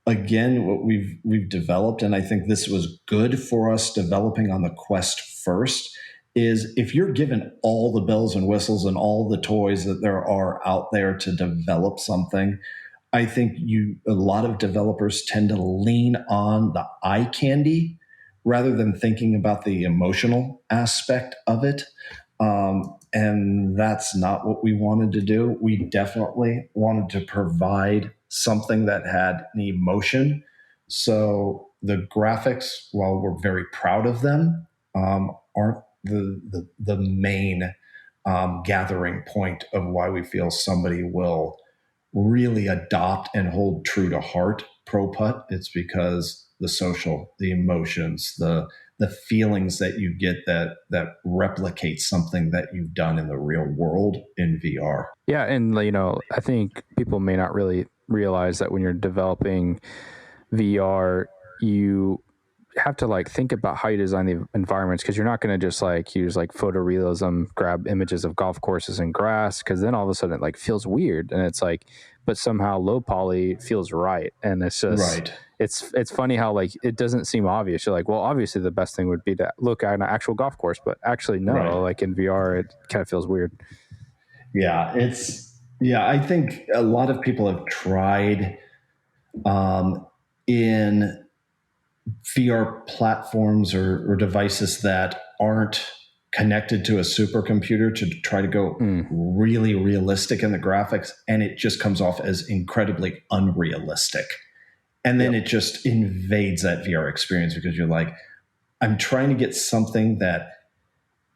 Again, what we've developed, and I think this was good for us developing on the Quest first, is if you're given all the bells and whistles and all the toys that there are out there to develop something, I think a lot of developers tend to lean on the eye candy rather than thinking about the emotional aspect of it. And that's not what we wanted to do. We definitely wanted to provide something that had an emotion. So the graphics, while we're very proud of them, aren't the main gathering point of why we feel somebody will really adopt and hold true to heart Pro Putt. It's because the social, the emotions, the feelings that you get that replicate something that you've done in the real world in VR. Yeah, and I think people may not really realize that when you're developing VR, you have to think about how you design the environments, because you're not going to just use photorealism, grab images of golf courses and grass, because then all of a sudden it feels weird, and it's but somehow low poly feels right, and it's just right. It's funny how it doesn't seem obvious. You're well, obviously the best thing would be to look at an actual golf course, but actually no, right. In VR it kind of feels weird. Yeah, I think a lot of people have tried in VR platforms or devices that aren't connected to a supercomputer to try to go really realistic in the graphics, and it just comes off as incredibly unrealistic. And then it just invades that VR experience because you're like, I'm trying to get something that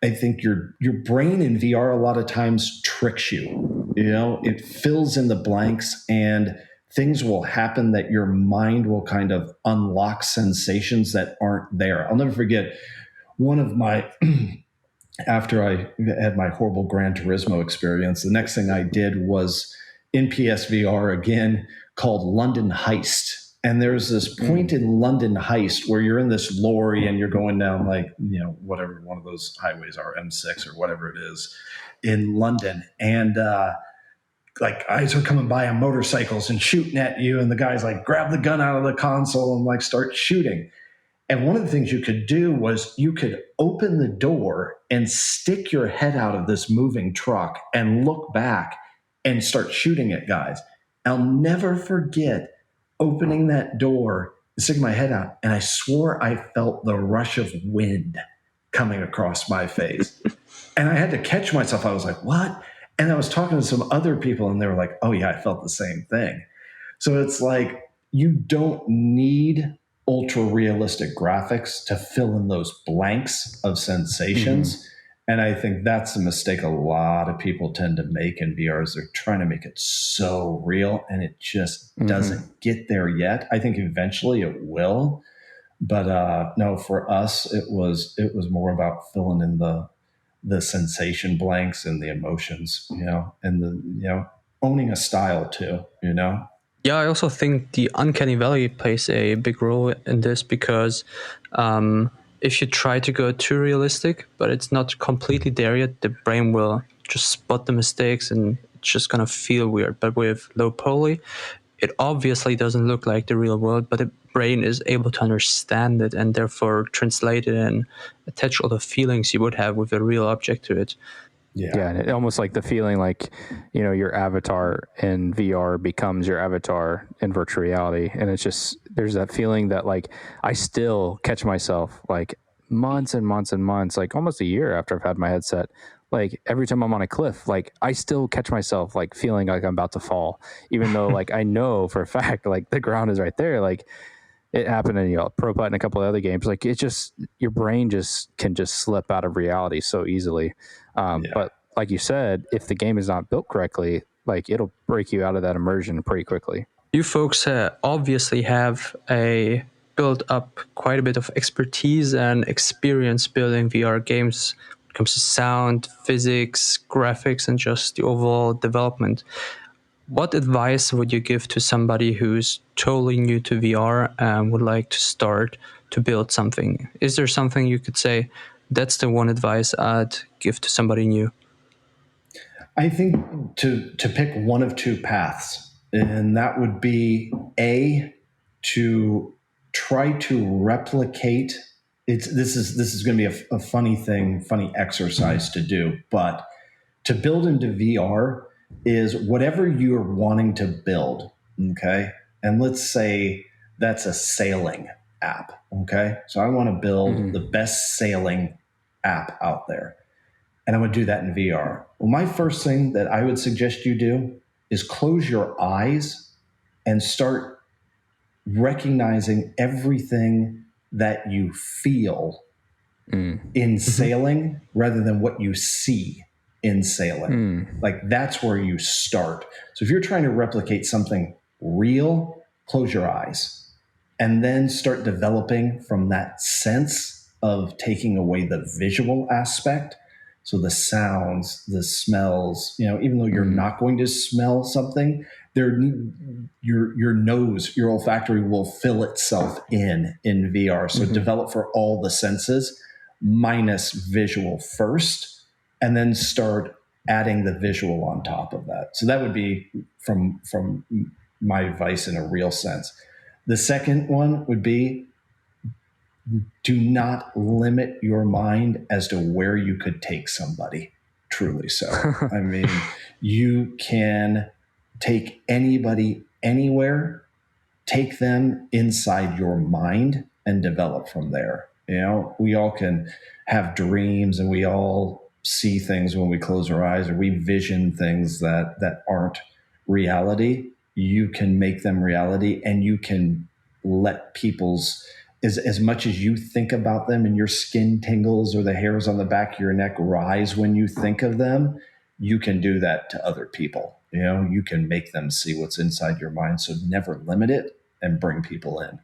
I think your brain in VR a lot of times tricks you. You know, it fills in the blanks and things will happen that your mind will kind of unlock sensations that aren't there. I'll never forget one of my after I had my horrible Gran Turismo experience, the next thing I did was in PSVR again called London Heist. And there's this point in London Heist where you're in this lorry and you're going down like, you know, whatever one of those highways are, M6 or whatever it is in London. And like guys are coming by on motorcycles and shooting at you. And the guys like grab the gun out of the console and like start shooting. And one of the things you could do was you could open the door and stick your head out of this moving truck and look back and start shooting at guys. I'll never forget opening that door, sticking my head out, and I swore I felt the rush of wind coming across my face. And I had to catch myself. I was like, what? And I was talking to some other people, and they were like, oh, yeah, I felt the same thing. So it's like you don't need ultra realistic graphics to fill in those blanks of sensations. And I think that's the mistake a lot of people tend to make in VR is they're trying to make it so real and it just doesn't get there yet. I think eventually it will, but no, for us it was more about filling in the sensation blanks and the emotions, you know, and the, you know, owning a style too, you know. Yeah, I also think the uncanny valley plays a big role in this because if you try to go too realistic, but it's not completely there yet, the brain will just spot the mistakes and it's just going to feel weird. But with low poly, it obviously doesn't look like the real world, but the brain is able to understand it and therefore translate it and attach all the feelings you would have with a real object to it. Yeah, and it almost like the feeling like, you know, your avatar in VR becomes your avatar in virtual reality. And it's just, there's that feeling that like, I still catch myself like months and months and months, like almost a year after I've had my headset. Like every time I'm on a cliff, like I still catch myself like feeling like I'm about to fall, even though like I know for a fact, like the ground is right there. Like it happened in, you know, Pro Putt and a couple of other games. Like it just, your brain just can just slip out of reality so easily. But like you said, if the game is not built correctly, like it'll break you out of that immersion pretty quickly. You folks obviously have built up quite a bit of expertise and experience building VR games when it comes to sound, physics, graphics, and just the overall development. What advice would you give to somebody who's totally new to VR and would like to start to build something? Is there something you could say, that's the one advice I'd give to somebody new? I think to pick one of two paths, and that would be to try to replicate. This is going to be a funny exercise to do, but to build into VR is whatever you're wanting to build. Okay, and let's say that's a sailing app. Okay, so I want to build the best sailing app out there. And I'm going to do that in VR. Well, my first thing that I would suggest you do is close your eyes and start recognizing everything that you feel in sailing rather than what you see in sailing. Like that's where you start. So if you're trying to replicate something real, close your eyes and then start developing from that sense of taking away the visual aspect. So the sounds, the smells, you know, even though you're not going to smell something, your nose, your olfactory will fill itself in VR. So develop for all the senses minus visual first, and then start adding the visual on top of that. So that would be from my advice in a real sense. The second one would be, do not limit your mind as to where you could take somebody, truly so. I mean, you can take anybody anywhere, take them inside your mind, and develop from there. We all can have dreams, and we all see things when we close our eyes, or we vision things that aren't reality. You can make them reality, and you can let people's, as much as you think about them and your skin tingles or the hairs on the back of your neck rise when you think of them, you can do that to other people. You can make them see what's inside your mind. So never limit it and bring people in.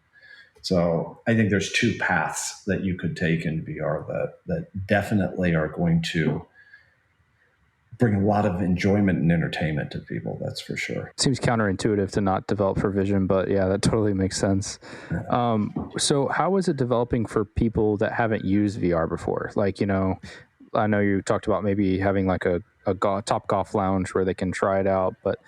So I think there's two paths that you could take in VR that definitely are going to bring a lot of enjoyment and entertainment to people. That's for sure. Seems counterintuitive to not develop for vision, but yeah, that totally makes sense. So how is it developing for people that haven't used VR before? Like, I know you talked about maybe having like a Top Golf lounge where they can try it out, but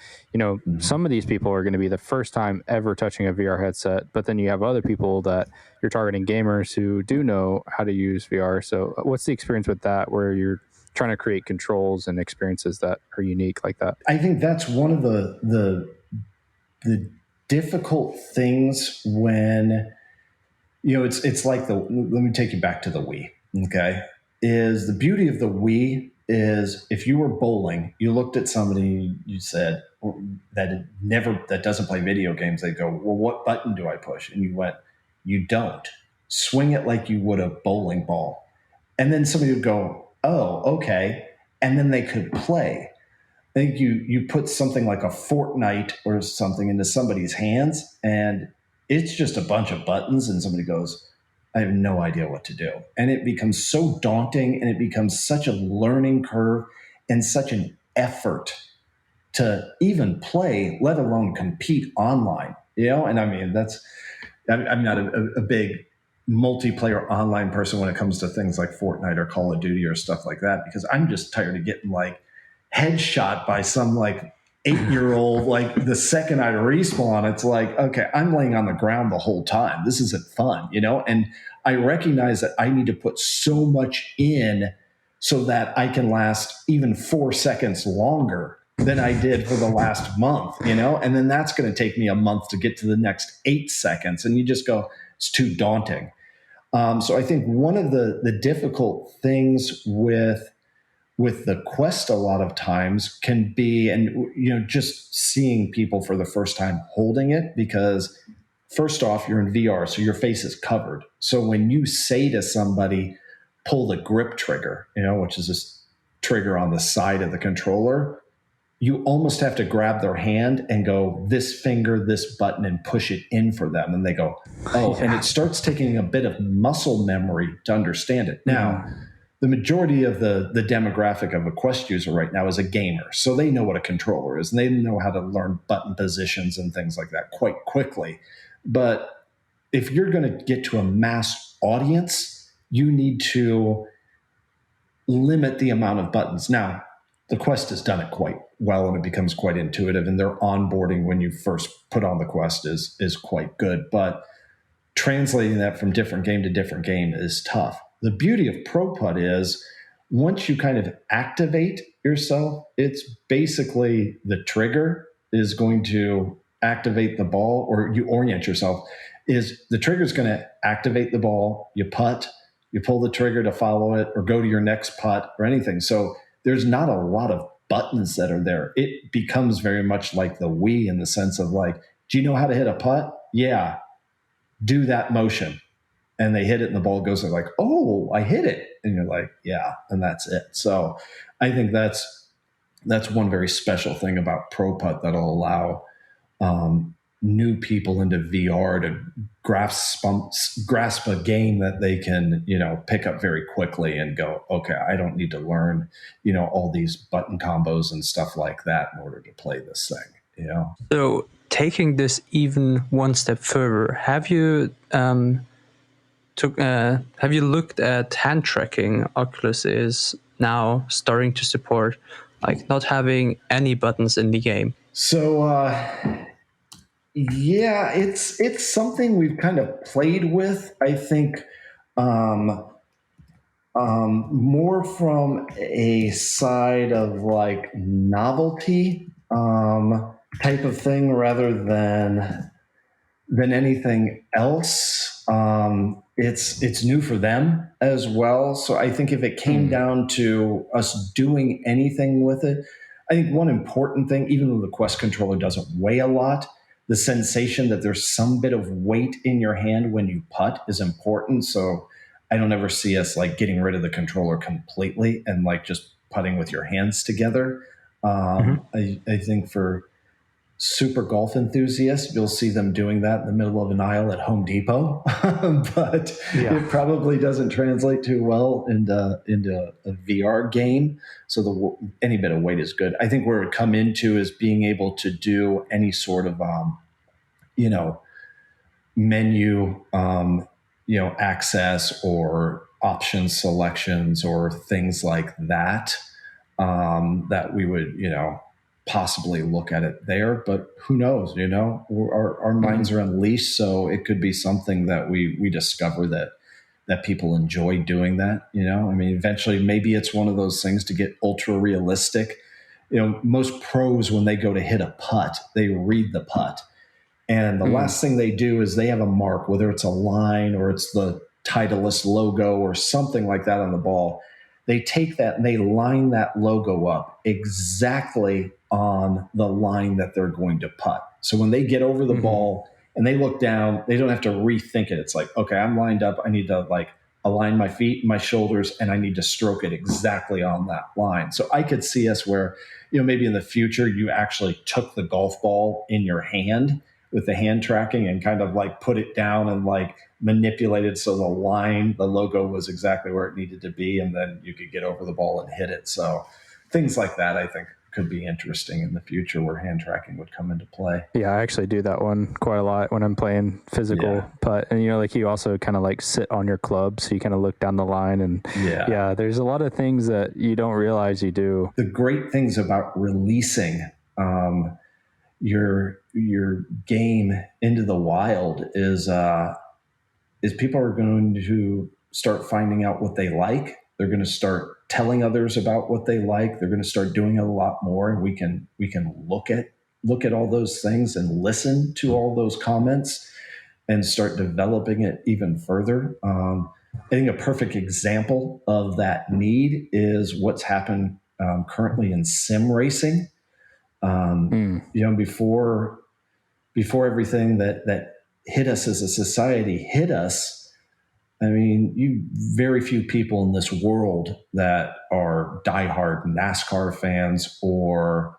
some of these people are going to be the first time ever touching a VR headset, but then you have other people that you're targeting, gamers who do know how to use VR. So what's the experience with that, where you're trying to create controls and experiences that are unique like that? I think that's one of the difficult things when, it's like let me take you back to the Wii. Okay. Is the beauty of the Wii is if you were bowling, you looked at somebody, you said that doesn't play video games. They go, well, what button do I push? And you went, you don't. Swing it like you would a bowling ball. And then somebody would go, oh, okay. And then they could play. I think you put something like a Fortnite or something into somebody's hands, and it's just a bunch of buttons, and somebody goes, I have no idea what to do. And it becomes so daunting, and it becomes such a learning curve and such an effort to even play, let alone compete online. And I mean, I'm not a big multiplayer online person when it comes to things like Fortnite or Call of Duty or stuff like that, because I'm just tired of getting like headshot by some like 8-year-old. Like the second I respawn, it's like, okay, I'm laying on the ground the whole time. This isn't fun, and I recognize that I need to put so much in so that I can last even 4 seconds longer than I did for the last month, and then that's going to take me a month to get to the next 8 seconds. And you just go, it's too daunting. So I think one of the difficult things with the Quest a lot of times can be, and just seeing people for the first time holding it, because first off, you're in VR, so your face is covered. So when you say to somebody, pull the grip trigger, which is this trigger on the side of the controller, you almost have to grab their hand and go, this finger, this button, and push it in for them. And they go, oh, yeah. And it starts taking a bit of muscle memory to understand it. Now, the majority of the demographic of a Quest user right now is a gamer. So they know what a controller is, and they know how to learn button positions and things like that quite quickly. But if you're going to get to a mass audience, you need to limit the amount of buttons. Now, the Quest has done it quite well, and it becomes quite intuitive, and their onboarding when you first put on the Quest is quite good. But translating that from different game to different game is tough. The beauty of Pro Putt is once you kind of activate yourself, it's basically the trigger is going to activate the ball, or you orient yourself, is the trigger is going to activate the ball, you putt, you pull the trigger to follow it or go to your next putt or anything. So there's not a lot of buttons that are there. It becomes very much like the Wii in the sense of like, do you know how to hit a putt? Yeah. Do that motion. And they hit it and the ball goes, they're like, oh, I hit it. And you're like, yeah, and that's it. So I think that's one very special thing about Pro Putt that'll allow new people into VR to grasp a game that they can, pick up very quickly and go, okay, I don't need to learn, all these button combos and stuff like that in order to play this thing, So taking this even one step further, have you looked at hand tracking? Oculus is now starting to support, like not having any buttons in the game. So, yeah, it's something we've kind of played with. I think more from a side of like novelty type of thing rather than than anything else. It's new for them as well. So I think if it came down to us doing anything with it, I think one important thing, even though the Quest controller doesn't weigh a lot, the sensation that there's some bit of weight in your hand when you putt is important. So I don't ever see us like getting rid of the controller completely and like just putting with your hands together. I think for super golf enthusiasts, you'll see them doing that in the middle of an aisle at Home Depot, but it probably doesn't translate too well into a VR game. So any bit of weight is good. I think where it come into is being able to do any sort of menu access or option selections or things like that, that we would possibly look at it there, but who knows, our minds are unleashed. So it could be something that we discover that people enjoy doing that. Eventually maybe it's one of those things to get ultra realistic. Most pros, when they go to hit a putt, they read the putt. And the last thing they do is they have a mark, whether it's a line or it's the Titleist logo or something like that on the ball. They take that and they line that logo up exactly on the line that they're going to putt. So when they get over the ball and they look down, they don't have to rethink it. It's like, okay, I'm lined up. I need to align my feet, my shoulders, and I need to stroke it exactly on that line. So I could see us where, maybe in the future you actually took the golf ball in your hand with the hand tracking and kind of put it down and manipulate it so the logo was exactly where it needed to be, and then you could get over the ball and hit it. So things like that, I think, could be interesting in the future where hand tracking would come into play. Yeah, I actually do that one quite a lot when I'm playing physical putt. And, you also kind of sit on your club. So you kind of look down the line and there's a lot of things that you don't realize you do. The great things about releasing your game into the wild is people are going to start finding out what they like. They're going to start telling others about what they like. They're going to start doing it a lot more, and we can look at all those things and listen to all those comments and start developing it even further. I think a perfect example of that need is what's happened currently in sim racing. Before everything that hit us as a society hit us, very few people in this world that are diehard NASCAR fans or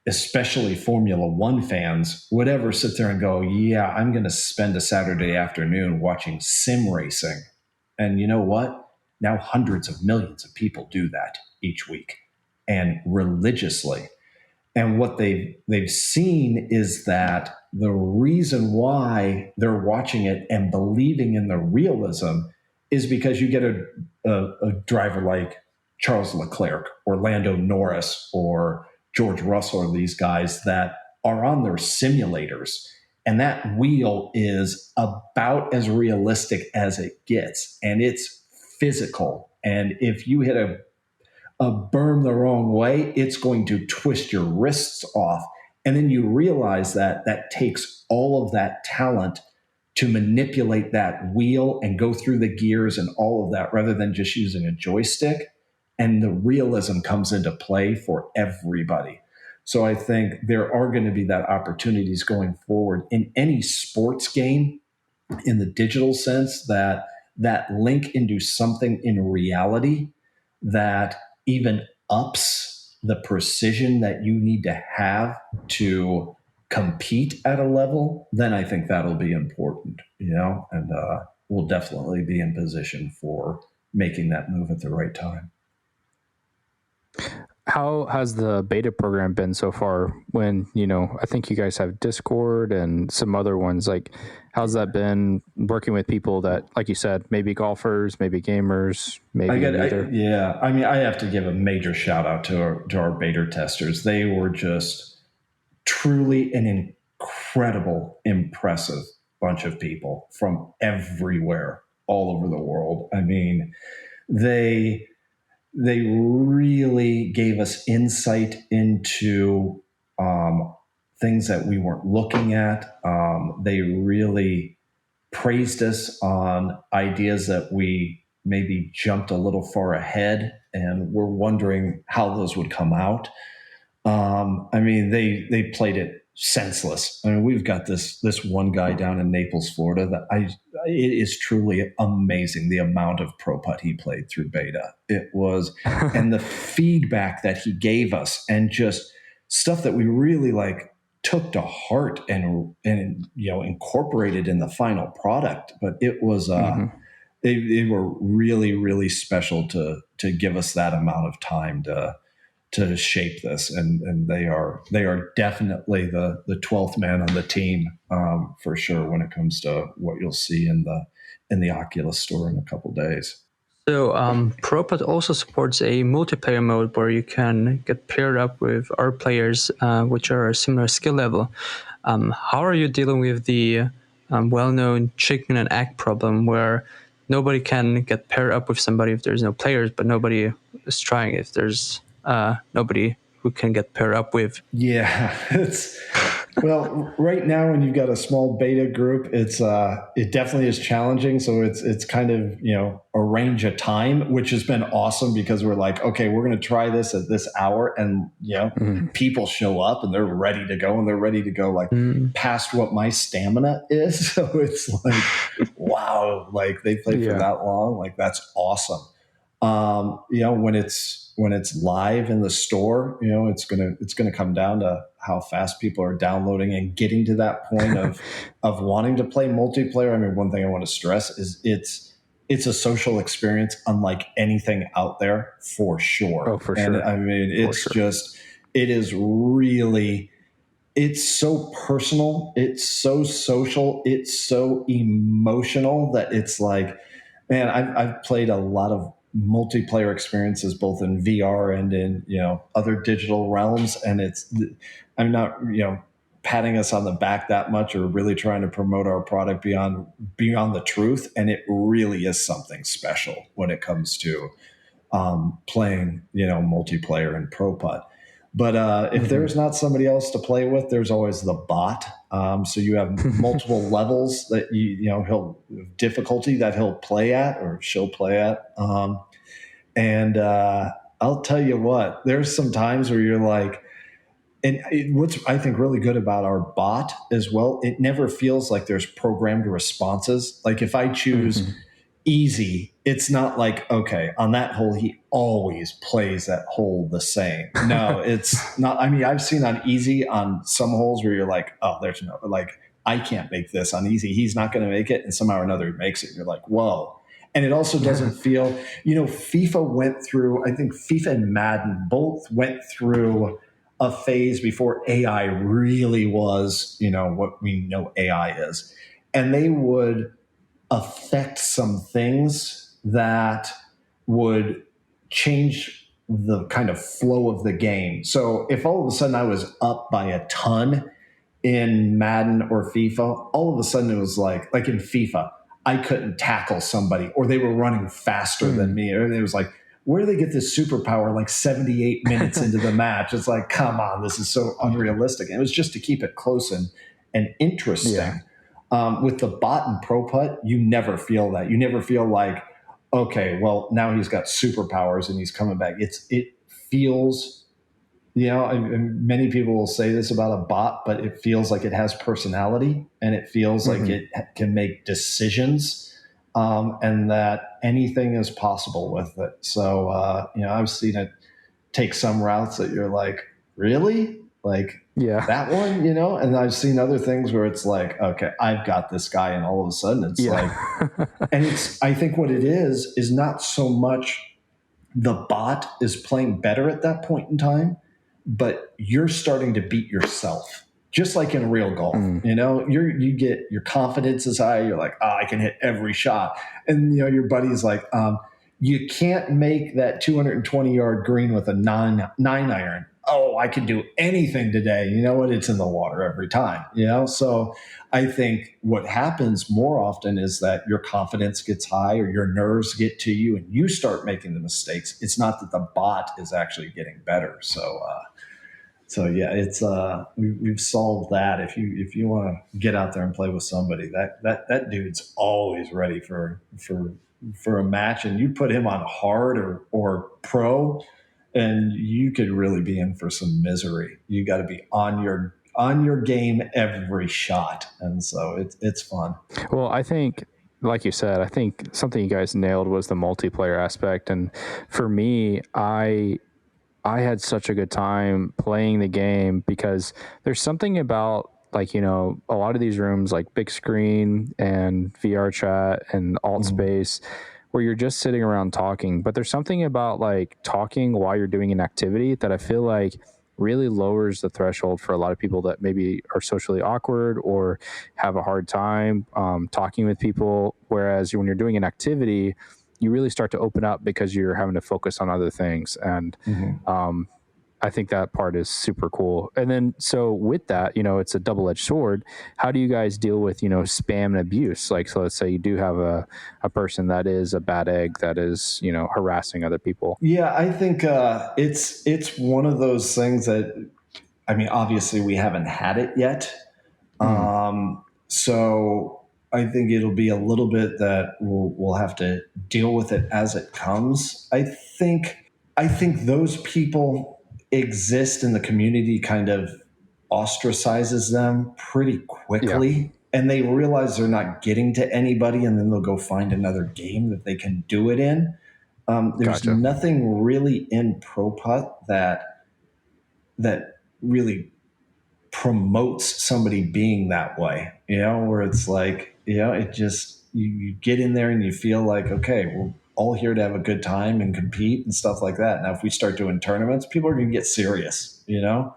especially Formula One fans would ever sit there and go, yeah, I'm going to spend a Saturday afternoon watching sim racing. And you know what? Now hundreds of millions of people do that each week and religiously. And what they've seen is that the reason why they're watching it and believing in the realism is because you get a driver like Charles Leclerc or Lando Norris or George Russell or these guys that are on their simulators. And that wheel is about as realistic as it gets. And it's physical. And if you hit a berm the wrong way, it's going to twist your wrists off. And then you realize that takes all of that talent to manipulate that wheel and go through the gears and all of that rather than just using a joystick. And the realism comes into play for everybody. So I think there are going to be that opportunities going forward in any sports game in the digital sense that link into something in reality that even ups the precision that you need to have to compete at a level, then I think that'll be important, and we'll definitely be in position for making that move at the right time. How has the beta program been so far when, I think you guys have Discord and some other ones, how's that been working with people that, like you said, maybe golfers, maybe gamers, maybe neither? I have to give a major shout out to our beta testers. They were just truly an incredible, impressive bunch of people from everywhere, all over the world. They really gave us insight into things that we weren't looking at. They really praised us on ideas that we maybe jumped a little far ahead, and we're wondering how those would come out. I mean, they played it senseless. I mean, we've got this one guy down in Naples, Florida, that it is truly amazing the amount of pro putt he played through beta. It was, and the feedback that he gave us, and just stuff that we really like took to heart and incorporated in the final product. But it was they were really, really special to give us that amount of time to shape this, and they are definitely the 12th man on the team, for sure, when it comes to what you'll see in the Oculus store in a couple days. So ProPutt also supports a multiplayer mode where you can get paired up with other players which are a similar skill level. How are you dealing with the well-known chicken and egg problem, where nobody can get paired up with somebody if there's no players, but nobody is trying if there's nobody who can get paired up with? Yeah, well, right now when you've got a small beta group, it definitely is challenging. So it's kind of, a range of time, which has been awesome, because we're like, okay, we're going to try this at this hour, and people show up and they're ready to go, and they're ready to go like past what my stamina is. So it's like, wow, like they played for that long, like that's awesome. When it's live in the store, it's gonna come down to how fast people are downloading and getting to that point of wanting to play multiplayer. I mean, one thing I want to stress is it's a social experience unlike anything out there, for sure. Oh, for sure. And I mean, it is really, it's so personal, it's so social, it's so emotional, that it's like, man, I've played a lot of multiplayer experiences both in VR and in other digital realms, and I'm not patting us on the back that much, or really trying to promote our product beyond the truth, and it really is something special when it comes to playing multiplayer and pro putt. But if there's not somebody else to play with, there's always the bot. So you have multiple levels that he'll difficulty that he'll play at, or she'll play at. And I'll tell you what, there's some times where you're like, and what's I think really good about our bot as well, it never feels like there's programmed responses. Like if I choose easy, it's not like, okay, on that hole he always plays that hole the same. No, it's not. I mean, I've seen on easy on some holes where you're like, oh, there's no, like, I can't make this on easy, he's not going to make it, and somehow or another he makes it. You're like, whoa. And it also doesn't feel, FIFA went through, I think FIFA and Madden both went through a phase before AI really was, what we know AI is. And they would affect some things that would change the kind of flow of the game. So if all of a sudden I was up by a ton in Madden or FIFA, all of a sudden it was like in FIFA, I couldn't tackle somebody, or they were running faster than me. And it was like, where do they get this superpower like 78 minutes into the match? It's like, come on, this is so unrealistic. And it was just to keep it close and interesting. Yeah. With the bot and pro putt, you never feel that. You never feel like, okay, well, now he's got superpowers and he's coming back. It feels, and many people will say this about a bot, but it feels like it has personality, and it feels like it can make decisions, and that anything is possible with it. So, I've seen it take some routes that you're like, really? Like, that one, and I've seen other things where it's like, okay, I've got this guy, and all of a sudden it's like, and I think what it is not so much the bot is playing better at that point in time, but you're starting to beat yourself, just like in real golf. You get, your confidence is high. You're like, I can hit every shot. And, your buddy's like, you can't make that 220-yard green with a 9-iron. Oh, I can do anything today. You know what? It's in the water every time, So I think what happens more often is that your confidence gets high, or your nerves get to you, and you start making the mistakes. It's not that the bot is actually getting better. So So yeah, it's we've solved that. If you want to get out there and play with somebody, that dude's always ready for a match, and you put him on hard or pro, and you could really be in for some misery. You got to be on your game every shot, and so it's fun. Well, I think, like you said, I think something you guys nailed was the multiplayer aspect. And for me, I had such a good time playing the game because there's something about, like, you know, a lot of these rooms, like big screen and VR chat and alt space, where you're just sitting around talking. But there's something about like talking while you're doing an activity that I feel like really lowers the threshold for a lot of people that maybe are socially awkward or have a hard time talking with people. Whereas when you're doing an activity, you really start to open up because you're having to focus on other things. And I think that part is super cool. And then, so with that, you know, it's a double-edged sword. How do you guys deal with, you know, spam and abuse? Like, so let's say you do have a person that is a bad egg that is, you know, harassing other people. Yeah, I think it's one of those things that, I mean, obviously we haven't had it yet. So I think it'll be a little bit that we'll have to deal with it as it comes. I think those people exist in the community, kind of ostracizes them pretty quickly. And they realize they're not getting to anybody, and then they'll go find another game that they can do it in. There's nothing really in Pro Putt that really promotes somebody being that way, you know, where it's like, you know, it just, you get in there and you feel like, okay, we're all here to have a good time and compete and stuff like that. Now, if we start doing tournaments, people are going to get serious, you know.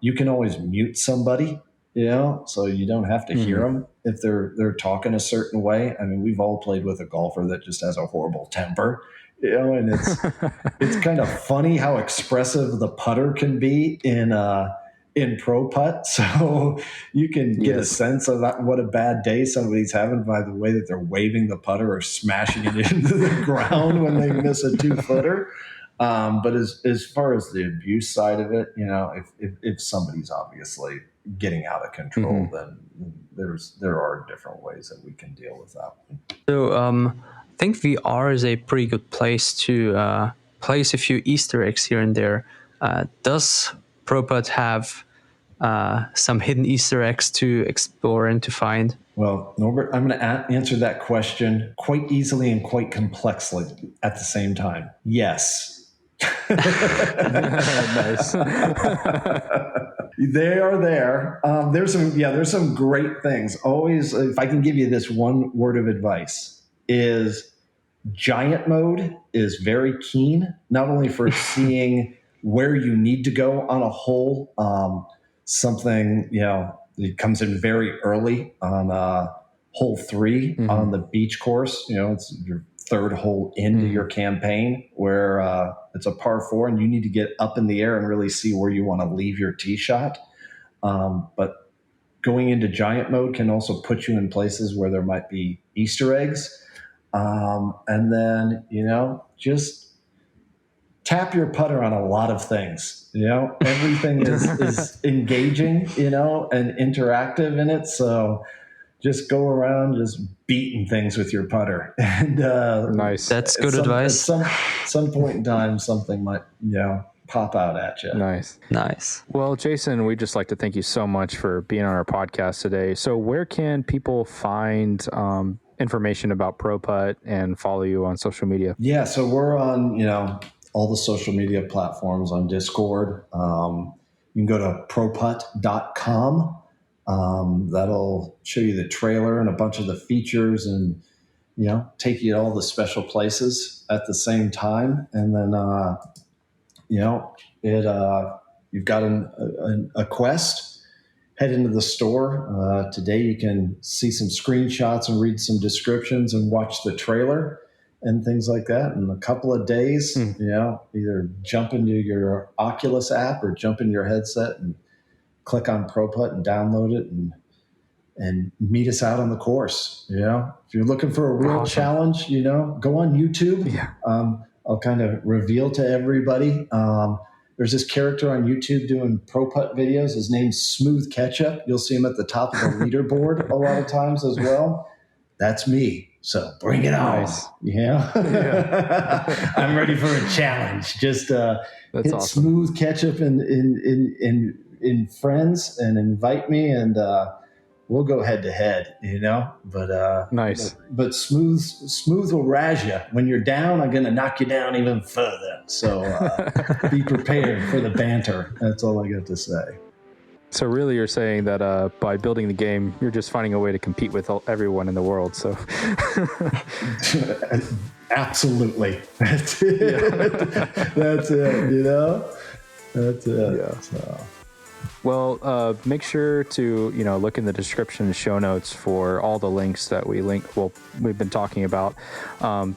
You can always mute somebody, you know, so you don't have to hear them if they're talking a certain way. I mean, we've all played with a golfer that just has a horrible temper, you know, and it's kind of funny how expressive the putter can be in Pro Putt. So you can get a sense of what a bad day somebody's having by the way that they're waving the putter or smashing it into the ground when they miss a 2-footer. But as far as the abuse side of it, you know, if somebody's obviously getting out of control, then there are different ways that we can deal with that. So I think VR is a pretty good place to place a few Easter eggs here and there. Does Pro Putt have some hidden Easter eggs to explore and to find? Well, Norbert, I'm going to answer that question quite easily and quite complexly at the same time. Yes. Nice. They are there. There's some great things. Always, if I can give you this one word of advice, is giant mode is very keen, not only for seeing where you need to go on a hole. Something, you know, it comes in very early on hole 3 on the beach course. You know, it's your third hole into your campaign, where it's a par 4 and you need to get up in the air and really see where you want to leave your tee shot. But going into giant mode can also put you in places where there might be Easter eggs. And then, you know, just tap your putter on a lot of things. You know, everything is engaging, you know, and interactive in it. So just go around just beating things with your putter. And nice. That's good advice. At some point in time, something might, you know, pop out at you. Nice. Well, Jason, we'd just like to thank you so much for being on our podcast today. So where can people find information about Pro Putt and follow you on social media? Yeah, so we're on, you know, all the social media platforms, on Discord. You can go to proputt.com. That'll show you the trailer and a bunch of the features, and, you know, take you to all the special places at the same time. And then, you know, you've got a quest. Head into the store. Today you can see some screenshots and read some descriptions and watch the trailer and things like that. In a couple of days, you know, either jump into your Oculus app or jump in your headset and click on Pro Putt and download it and meet us out on the course. You know, if you're looking for a real challenge, you know, go on YouTube. I'll kind of reveal to everybody, There's this character on YouTube doing pro putt videos. His name's Smooth Ketchup. You'll see him at the top of the leaderboard a lot of times as well. That's me. So bring it on. Nice. Yeah. I'm ready for a challenge. Just hit awesome. Smooth Ketchup in friends and invite me, and we'll go head to head, But nice. But smooth will razz you. When you're down, I'm gonna knock you down even further. So be prepared for the banter. That's all I got to say. So really, you're saying that by building the game, you're just finding a way to compete with everyone in the world. So absolutely, that's it. That's it. That's it. Yeah. So. Well, make sure to look in the description and show notes for all the links that we've been talking about.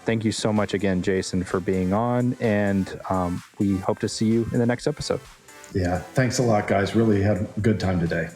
Thank you so much again, Jason, for being on, and we hope to see you in the next episode. Yeah, thanks a lot, guys. Really had a good time today.